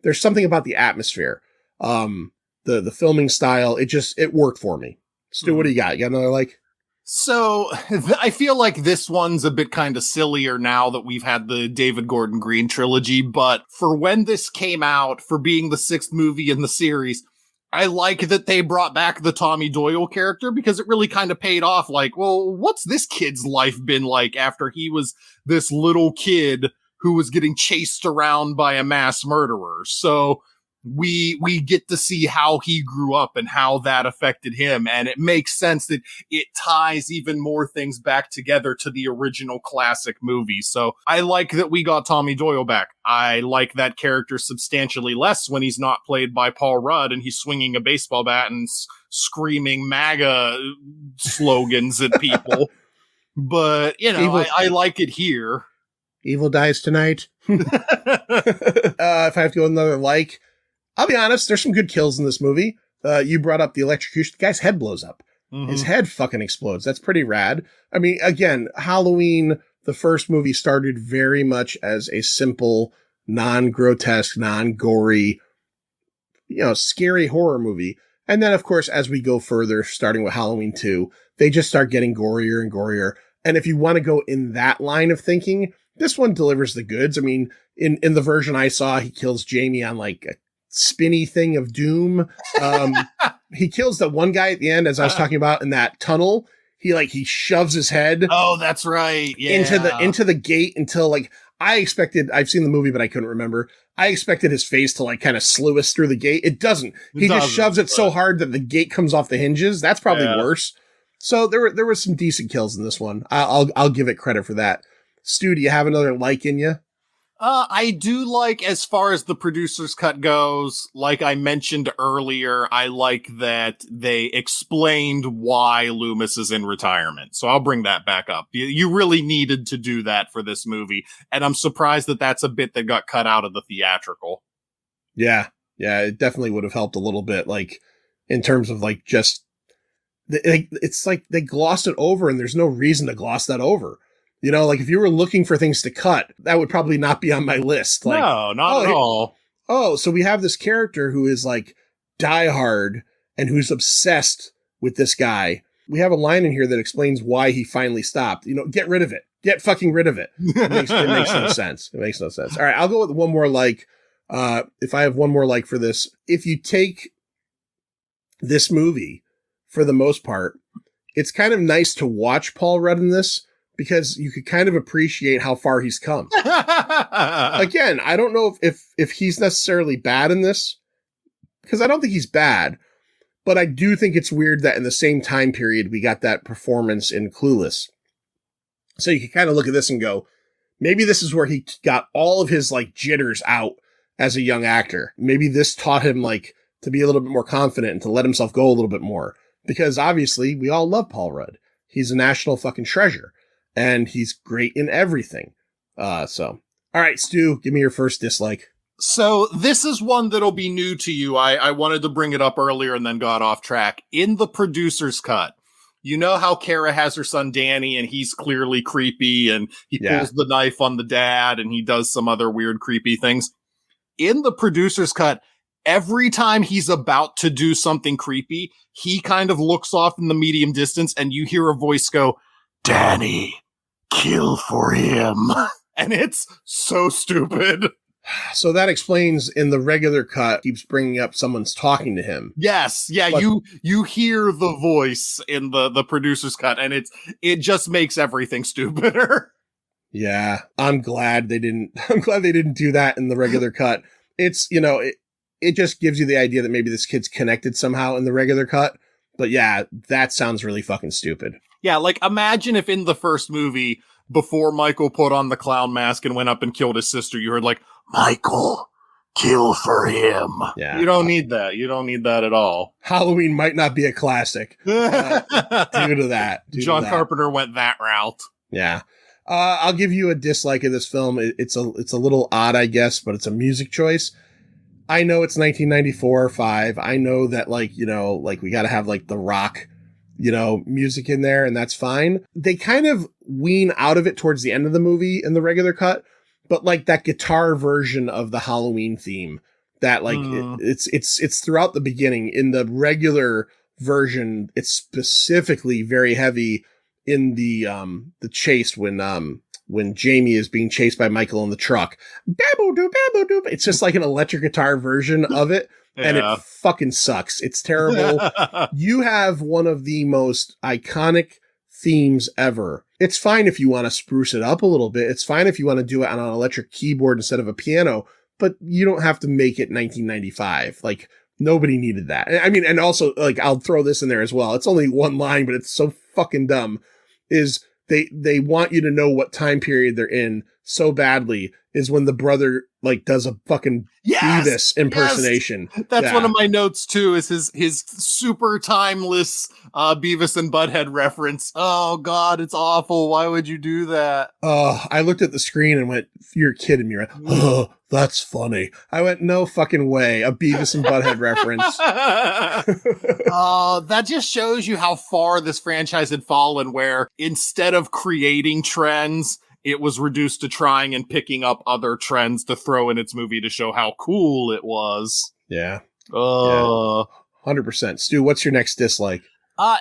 there's something about the atmosphere. The filming style, it worked for me. Stu, what do you got? You got another like? So I feel like this one's a bit kind of sillier now that we've had the David Gordon Green trilogy, but for when this came out, for being the 6th movie in the series, I like that they brought back the Tommy Doyle character because it really kind of paid off. Like, well, what's this kid's life been like after he was this little kid who was getting chased around by a mass murderer? So we get to see how he grew up and how that affected him. And it makes sense that it ties even more things back together to the original classic movie. So I like that we got Tommy Doyle back. I like that character substantially less when he's not played by Paul Rudd and he's swinging a baseball bat and screaming MAGA slogans at people. But, you know, I like it here. Evil dies tonight. If I have to go another like, I'll be honest, there's some good kills in this movie. You brought up the electrocution. The guy's head blows up. Mm-hmm. His head fucking explodes. That's pretty rad. I mean, again, Halloween, the first movie, started very much as a simple, non-grotesque, non-gory, you know, scary horror movie. And then, of course, as we go further, starting with Halloween 2, they just start getting gorier and gorier. And if you want to go in that line of thinking, this one delivers the goods. I mean, in the version I saw, he kills Jamie on like a spinny thing of doom. He kills that one guy at the end, as I was talking about, in that tunnel. He shoves his head. Oh, that's right. Yeah. Into the gate until like I've seen the movie, but I couldn't remember. I expected his face to like kind of sluice through the gate. It doesn't. He just shoves it so hard that the gate comes off the hinges. That's probably worse. So there were some decent kills in this one. I'll give it credit for that. Stu, do you have another like in you? I do like, as far as the producer's cut goes, like I mentioned earlier, I like that they explained why Loomis is in retirement. So I'll bring that back up. You really needed to do that for this movie. And I'm surprised that that's a bit that got cut out of the theatrical. Yeah. Yeah. It definitely would have helped a little bit. Like in terms of like just, it's like they glossed it over and there's no reason to gloss that over. You know, like if you were looking for things to cut, that would probably not be on my list. Like, no, not at all. Oh, so we have this character who is like diehard and who's obsessed with this guy. We have a line in here that explains why he finally stopped. You know, get rid of it. Get fucking rid of it. It makes no sense. It makes no sense. All right, I'll go with one more like. If I have one more like for this, if you take this movie, for the most part, it's kind of nice to watch Paul Rudd in this, because you could kind of appreciate how far he's come. Again, I don't know if he's necessarily bad in this, because I don't think he's bad, but I do think it's weird that in the same time period, we got that performance in Clueless. So you can kind of look at this and go, maybe this is where he got all of his like jitters out as a young actor. Maybe this taught him like to be a little bit more confident and to let himself go a little bit more, because obviously we all love Paul Rudd. He's a national fucking treasure. And he's great in everything. All right, Stu, give me your first dislike. So this is one that'll be new to you. I wanted to bring it up earlier and then got off track. In the producer's cut, you know how Kara has her son Danny and he's clearly creepy and he pulls the knife on the dad and he does some other weird creepy things. In the producer's cut, every time he's about to do something creepy, he kind of looks off in the medium distance and you hear a voice go, "Danny, kill for him." And it's so stupid. So that explains in the regular cut, keeps bringing up someone's talking to him. Yes. Yeah. But you hear the voice in the producer's cut and it just makes everything stupider. Yeah. I'm glad they didn't do that in the regular cut. It's, you know, it just gives you the idea that maybe this kid's connected somehow in the regular cut. But yeah, that sounds really fucking stupid. Yeah, like imagine if in the first movie, before Michael put on the clown mask and went up and killed his sister, you heard like, "Michael, kill for him." Yeah. You don't need that. You don't need that at all. Halloween might not be a classic due to that. John Carpenter went that route. Yeah. I'll give you a dislike of this film. It's a little odd, I guess, but it's a music choice. I know it's 1994 or 5. I know that like, you know, like we got to have like the rock, you know, music in there, and that's fine. They kind of wean out of it towards the end of the movie in the regular cut, but like that guitar version of the Halloween theme that like it's throughout the beginning. In the regular version, it's specifically very heavy in the chase when Jamie is being chased by Michael in the truck. Baboo-doo, baboo-doo. It's just like an electric guitar version of it. And it fucking sucks. It's terrible. You have one of the most iconic themes ever. It's fine if you want to spruce it up a little bit. It's fine if you want to do it on an electric keyboard instead of a piano. but you don't have to make it 1995. Like, nobody needed that. I mean, and also, like, I'll throw this in there as well. It's only one line, but it's so fucking dumb. Is they want you to know what time period they're in so badly is when the brother, like, does a fucking Beavis impersonation. Yes! That's one of my notes too, is his super timeless Beavis and Butthead reference. Oh God, it's awful. Why would you do that? I looked at the screen and went, "You're kidding me, right?" Oh, that's funny. I went, "No fucking way. A Beavis and Butthead reference." That just shows you how far this franchise had fallen, where instead of creating trends, it was reduced to trying and picking up other trends to throw in its movie to show how cool it was. Yeah. 100%. Stu, what's your next dislike?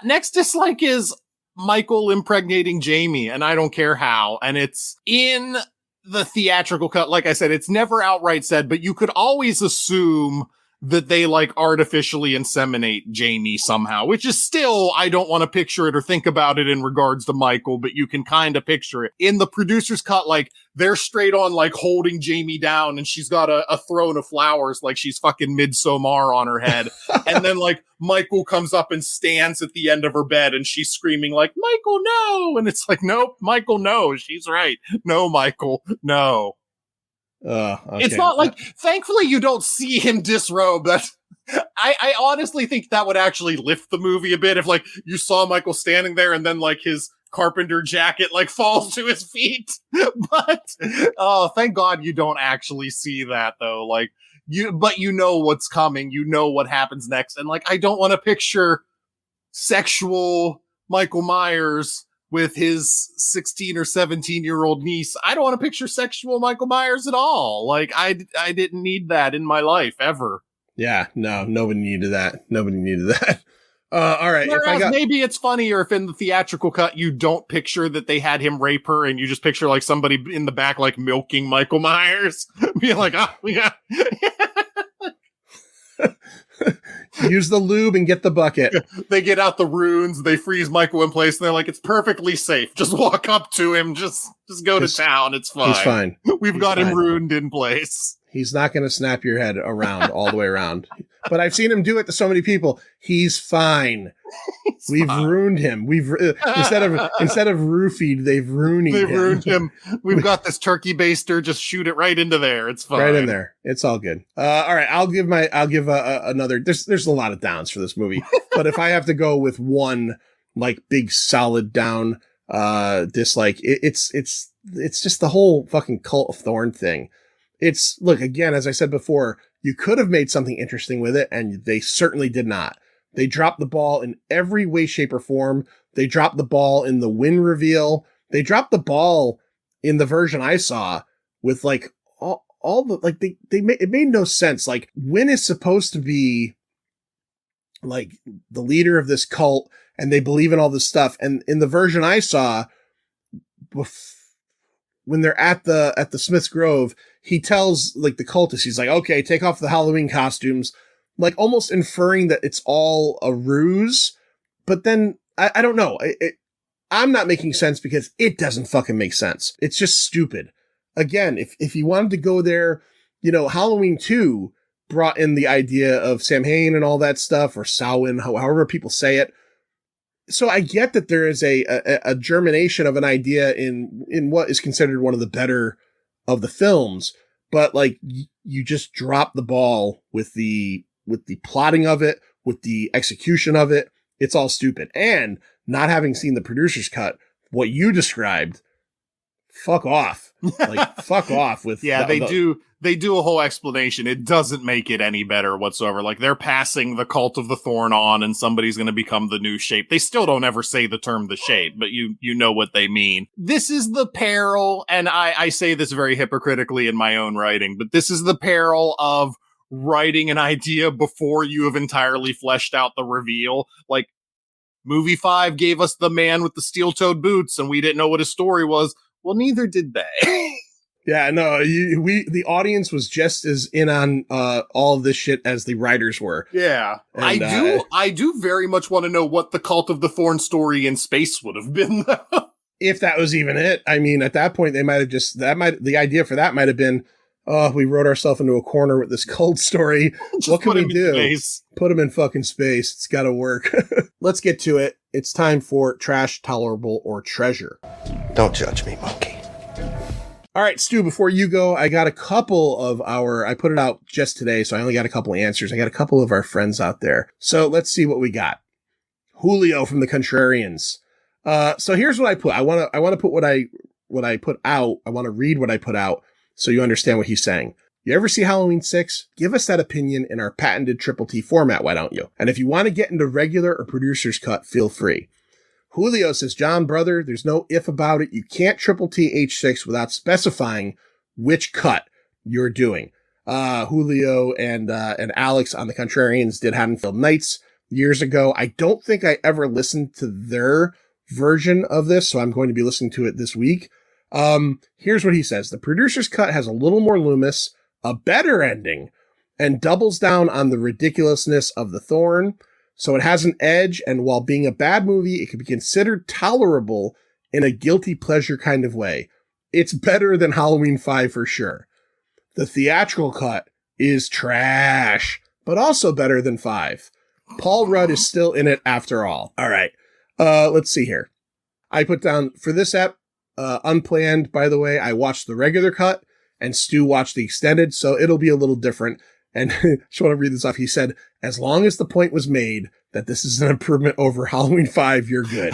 Next dislike is Michael impregnating Jamie, and I don't care how. And it's in the theatrical cut. Like I said, it's never outright said, but you could always assume that they like artificially inseminate Jamie somehow, which is still, I don't want to picture it or think about it in regards to Michael, but you can kind of picture it. In the producer's cut, like, they're straight on, like, holding Jamie down, and she's got a throne of flowers, like she's fucking Midsommar on her head. And then, like, Michael comes up and stands at the end of her bed, and she's screaming, like, "Michael, no!" And it's like, nope, Michael, no. She's right. No, Michael, no. Okay. It's not like, thankfully you don't see him disrobe. I honestly think that would actually lift the movie a bit if, like, you saw Michael standing there and then, like, his carpenter jacket, like, falls to his feet. But, thank God you don't actually see that, though. Like, but you know what's coming. You know what happens next. And, like, I don't want to picture sexual Michael Myers with his 16 or 17-year-old niece. I don't want to picture sexual Michael Myers at all. Like, I didn't need that in my life, ever. Yeah, no, nobody needed that. Nobody needed that. All right. Whereas maybe it's funnier if in the theatrical cut you don't picture that they had him rape her and you just picture, like, somebody in the back, like, milking Michael Myers. Being like, we got... Use the lube and get the bucket. They get out the runes, they freeze Michael in place, and they're like, "It's perfectly safe. Just walk up to him, just go to town. It's fine. He's fine. We've got him ruined in place." He's not going to snap your head around all the way around. But I've seen him do it to so many people. He's fine. We've ruined him. We've instead of roofied, they've ruined him. They've ruined him. We've got this turkey baster. Just shoot it right into there. It's fine. Right in there. It's all good. All right. I'll give another. There's a lot of downs for this movie, but if I have to go with one, like, big solid down dislike, it's just the whole fucking Cult of Thorn thing. Look, again, as I said before, you could have made something interesting with it, and they certainly did not. They dropped the ball in every way, shape, or form. They dropped the ball in the win reveal. They dropped the ball in the version I saw with, like, all the, like, it made no sense. Like, Win is supposed to be, like, the leader of this cult, and they believe in all this stuff. And in the version I saw, when they're at the Smith's Grove, he tells, like, the cultists, he's like, "Okay, take off the Halloween costumes," like, almost inferring that it's all a ruse. But then I don't know. I'm not making sense because it doesn't fucking make sense. It's just stupid. Again, if you wanted to go there, you know, Halloween 2 brought in the idea of Samhain and all that stuff, or Samhain, however people say it. So I get that there is a germination of an idea in what is considered one of the better of the films, but, like, you just drop the ball with the plotting of it, with the execution of it. It's all stupid. And not having seen the producer's cut, what you described, fuck off. Like, fuck off with. Yeah, they do a whole explanation. It doesn't make it any better whatsoever. Like, they're passing the Cult of the Thorn on, and somebody's going to become the new shape. They still don't ever say the term the shape, but you know what they mean. This is the peril, and I say this very hypocritically in my own writing, but this is the peril of writing an idea before you have entirely fleshed out the reveal. Like, movie 5 gave us the man with the steel-toed boots, and we didn't know what his story was. Well, neither did they. Yeah, no, the audience was just as in on all of this shit as the writers were. Yeah, and, I do very much want to know what the Cult of the Thorn story in space would have been, though. If that was even it. I mean, at that point, they might have the idea for that might have been, We wrote ourselves into a corner with this cold story. What can we do? Put him in fucking space. It's got to work. Let's get to it. It's time for Trash, Tolerable, or Treasure. Don't judge me, monkey. All right, Stu, before you go, I got a couple of I put it out just today, so I only got a couple answers. I got a couple of our friends out there. So let's see what we got. Julio from the Contrarians. So here's what I put. I want to put what I put out. I want to read what I put out so you understand what he's saying. You ever see Halloween 6? Give us that opinion in our patented Triple T format, why don't you? And if you want to get into regular or producer's cut, feel free. Julio says, John, brother, there's no if about it. You can't Triple T H6 without specifying which cut you're doing. Julio and Alex on the Contrarians did Haddonfield Nights years ago. I don't think I ever listened to their version of this, so I'm going to be listening to it this week. Here's what he says. The producer's cut has a little more Loomis, a better ending, and doubles down on the ridiculousness of the Thorn. So it has an edge, and while being a bad movie, it can be considered tolerable in a guilty pleasure kind of way. It's better than Halloween 5 for sure. The theatrical cut is trash, but also better than 5. Paul Rudd is still in it after all. All right. Let's see here. I put down for this app, unplanned, by the way, I watched the regular cut and Stu watched the extended, so it'll be a little different. And I just want to read this off. He said, as long as the point was made that this is an improvement over Halloween 5, you're good.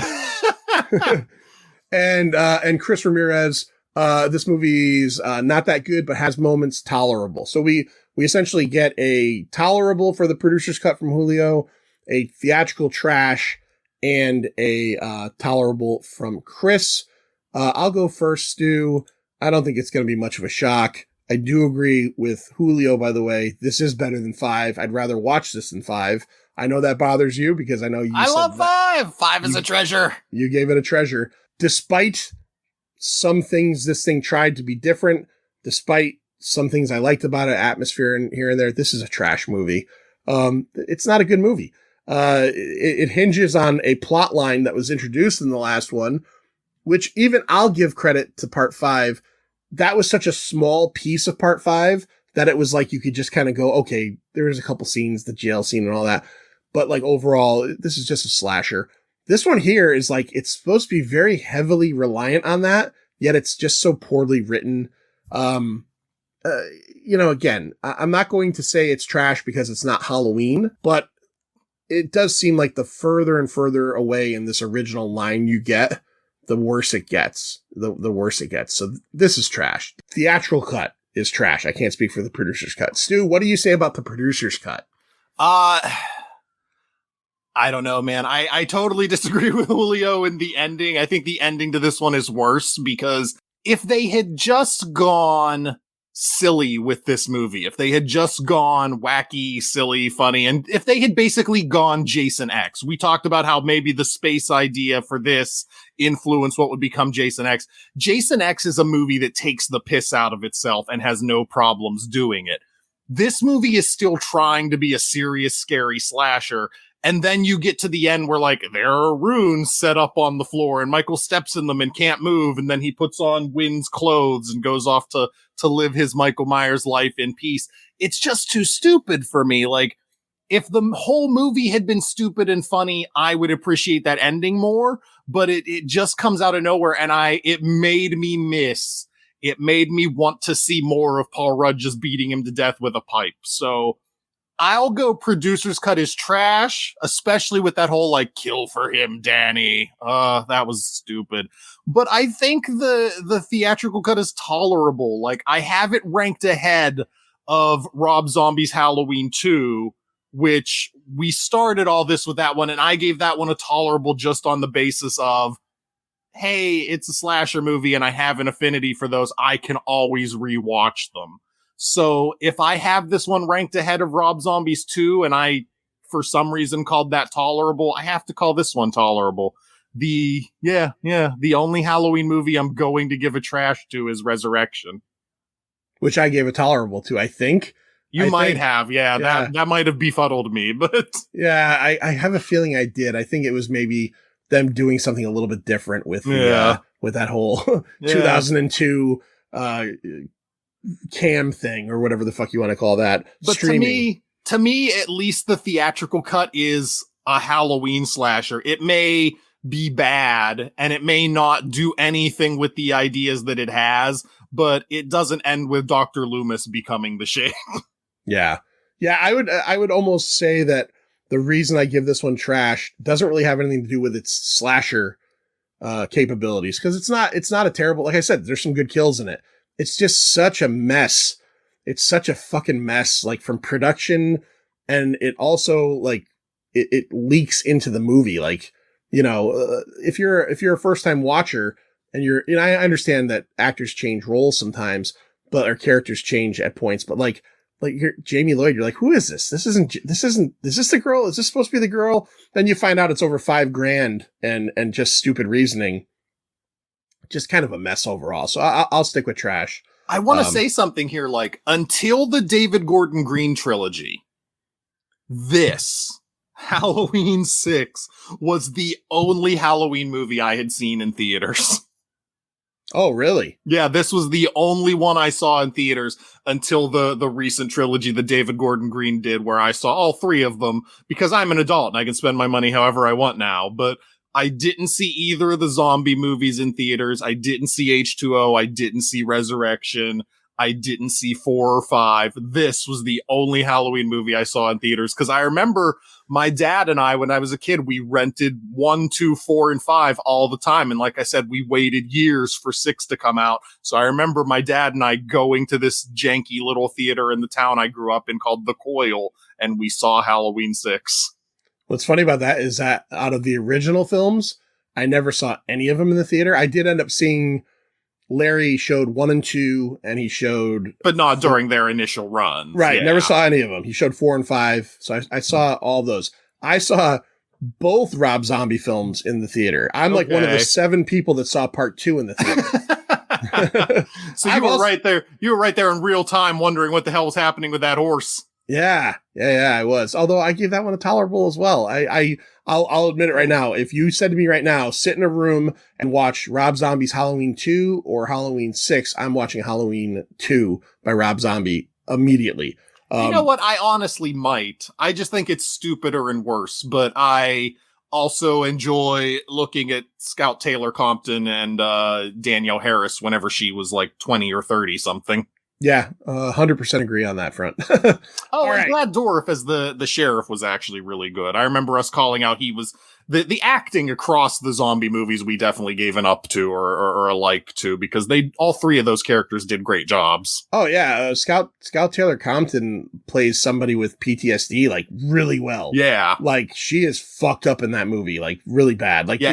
And Chris Ramirez, this movie's not that good, but has moments tolerable. So we essentially get a tolerable for the producer's cut from Julio, a theatrical trash, and a tolerable from Chris. I'll go first, Stu. I don't think it's going to be much of a shock. I do agree with Julio, by the way. This is better than 5. I'd rather watch this than 5. I know that bothers you because I know you I love 5. 5 is a treasure. You gave it a treasure. Despite some things this thing tried to be different, despite some things I liked about it, atmosphere and here and there, this is a trash movie. It's not a good movie. It hinges on a plot line that was introduced in the last one, which even I'll give credit to part 5. That was such a small piece of part 5 that it was like you could just kind of go, okay, there's a couple scenes, the jail scene and all that. But like overall, this is just a slasher. This one here is like, it's supposed to be very heavily reliant on that, yet it's just so poorly written. Again, I'm not going to say it's trash because it's not Halloween, but it does seem like the further and further away in this original line you get, the worse it gets. The worse it gets. So this is trash. Theatrical cut is trash. I can't speak for the producer's cut. Stu, what do you say about the producer's cut? I don't know, man. I totally disagree with Julio in the ending. I think the ending to this one is worse because if they had just gone silly with this movie, if they had just gone wacky, silly, funny, and if they had basically gone Jason X, we talked about how maybe the space idea for this influenced what would become Jason X. Jason X is a movie that takes the piss out of itself and has no problems doing it. This movie is still trying to be a serious, scary slasher. And then you get to the end where, like, there are runes set up on the floor and Michael steps in them and can't move. And then he puts on Wynn's clothes and goes off to live his Michael Myers life in peace. It's just too stupid for me. Like, if the whole movie had been stupid and funny, I would appreciate that ending more. But it just comes out of nowhere. And it made me miss. It made me want to see more of Paul Rudd just beating him to death with a pipe. So I'll go producer's cut is trash, especially with that whole, like, kill for him, Danny. That was stupid. But I think the theatrical cut is tolerable. Like, I have it ranked ahead of Rob Zombie's Halloween 2, which we started all this with that one, and I gave that one a tolerable just on the basis of, hey, it's a slasher movie, and I have an affinity for those. I can always rewatch them. So if I have this one ranked ahead of Rob Zombie's 2 and I, for some reason, called that tolerable, I have to call this one tolerable. The only Halloween movie I'm going to give a trash to is Resurrection. Which I gave a tolerable to, I think. You might have. That might have befuddled me, but... Yeah, I have a feeling I did. I think it was maybe them doing something a little bit different with with that whole 2002 cam thing or whatever the fuck you want to call that. But streaming. to me, at least the theatrical cut is a Halloween slasher. It may be bad and it may not do anything with the ideas that it has, but it doesn't end with Dr. Loomis becoming the shame. Yeah. Yeah, I would almost say that the reason I give this one trash doesn't really have anything to do with its slasher capabilities, because it's not a terrible, like I said, there's some good kills in it. It's just such a mess. It's such a fucking mess, like from production, and it also like it leaks into the movie. Like, you know, if you're a first time watcher and I understand that actors change roles sometimes, but our characters change at points, but like you're Jamie Lloyd, you're like, who is this? Is this the girl? Is this supposed to be the girl? Then you find out it's over $5,000 and just stupid reasoning. Just kind of a mess overall. So I'll stick with trash. I want to say something here, like, until the David Gordon Green trilogy, this Halloween 6 was the only Halloween movie I had seen in theaters. Oh, really? Yeah, this was the only one I saw in theaters until the recent trilogy that David Gordon Green did, where I saw all three of them because I'm an adult and I can spend my money however I want now. But I didn't see either of the zombie movies in theaters. I didn't see H2O. I didn't see Resurrection. I didn't see 4 or 5. This was the only Halloween movie I saw in theaters, because I remember my dad and I, when I was a kid, we rented 1, 2, 4, and 5 all the time. And like I said, we waited years for 6 to come out. So I remember my dad and I going to this janky little theater in the town I grew up in called The Coil, and we saw Halloween 6. What's funny about that is that out of the original films, I never saw any of them in the theater. I did end up seeing Larry showed 1 and 2, and he showed... But not during their initial run. Right, yeah. Never saw any of them. He showed 4 and 5, so I saw all those. I saw both Rob Zombie films in the theater. I'm like one of the 7 people that saw part 2 in the theater. So you were right there. You were right there in real time wondering what the hell was happening with that horse. Yeah, I was. Although I gave that one a tolerable as well. I'll admit it right now. If you said to me right now, sit in a room and watch Rob Zombie's Halloween 2 or Halloween 6, I'm watching Halloween 2 by Rob Zombie immediately. You know what? I honestly might. I just think it's stupider and worse, but I also enjoy looking at Scout Taylor Compton and Danielle Harris whenever she was like 20 or 30 something. Yeah, 100% agree on that front. Oh, and Brad Dourif as the sheriff was actually really good. I remember us calling out he was the acting across the zombie movies we definitely gave an up to or a like to, because all 3 of those characters did great jobs. Oh yeah, Scout Taylor Compton plays somebody with PTSD like really well. Yeah, like she is fucked up in that movie, like really bad. Like yeah,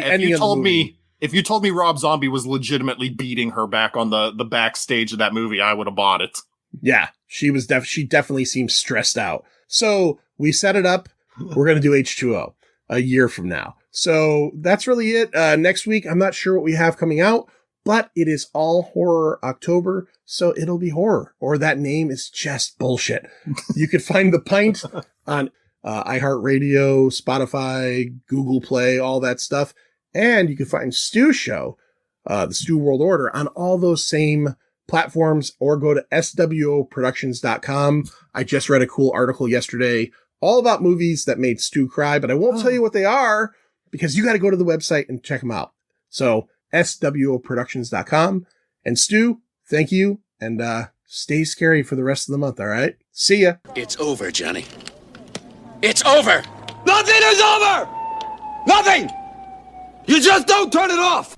if you told me Rob Zombie was legitimately beating her back on the backstage of that movie, I would have bought it. Yeah, she definitely seems stressed out. So we set it up. We're going to do H2O a year from now. So that's really it. Next week, I'm not sure what we have coming out, but it is all horror October. So it'll be horror, or that name is just bullshit. You could find The Pint on iHeartRadio, Spotify, Google Play, all that stuff. And you can find Stu Show, the Stu World Order, on all those same platforms, or go to swoproductions.com. I just read a cool article yesterday all about movies that made Stu cry, but I won't tell you what they are because you got to go to the website and check them out. So swoproductions.com. And Stu, thank you. And stay scary for the rest of the month. All right. See ya. It's over, Johnny. It's over. Nothing is over. Nothing. You just don't turn it off!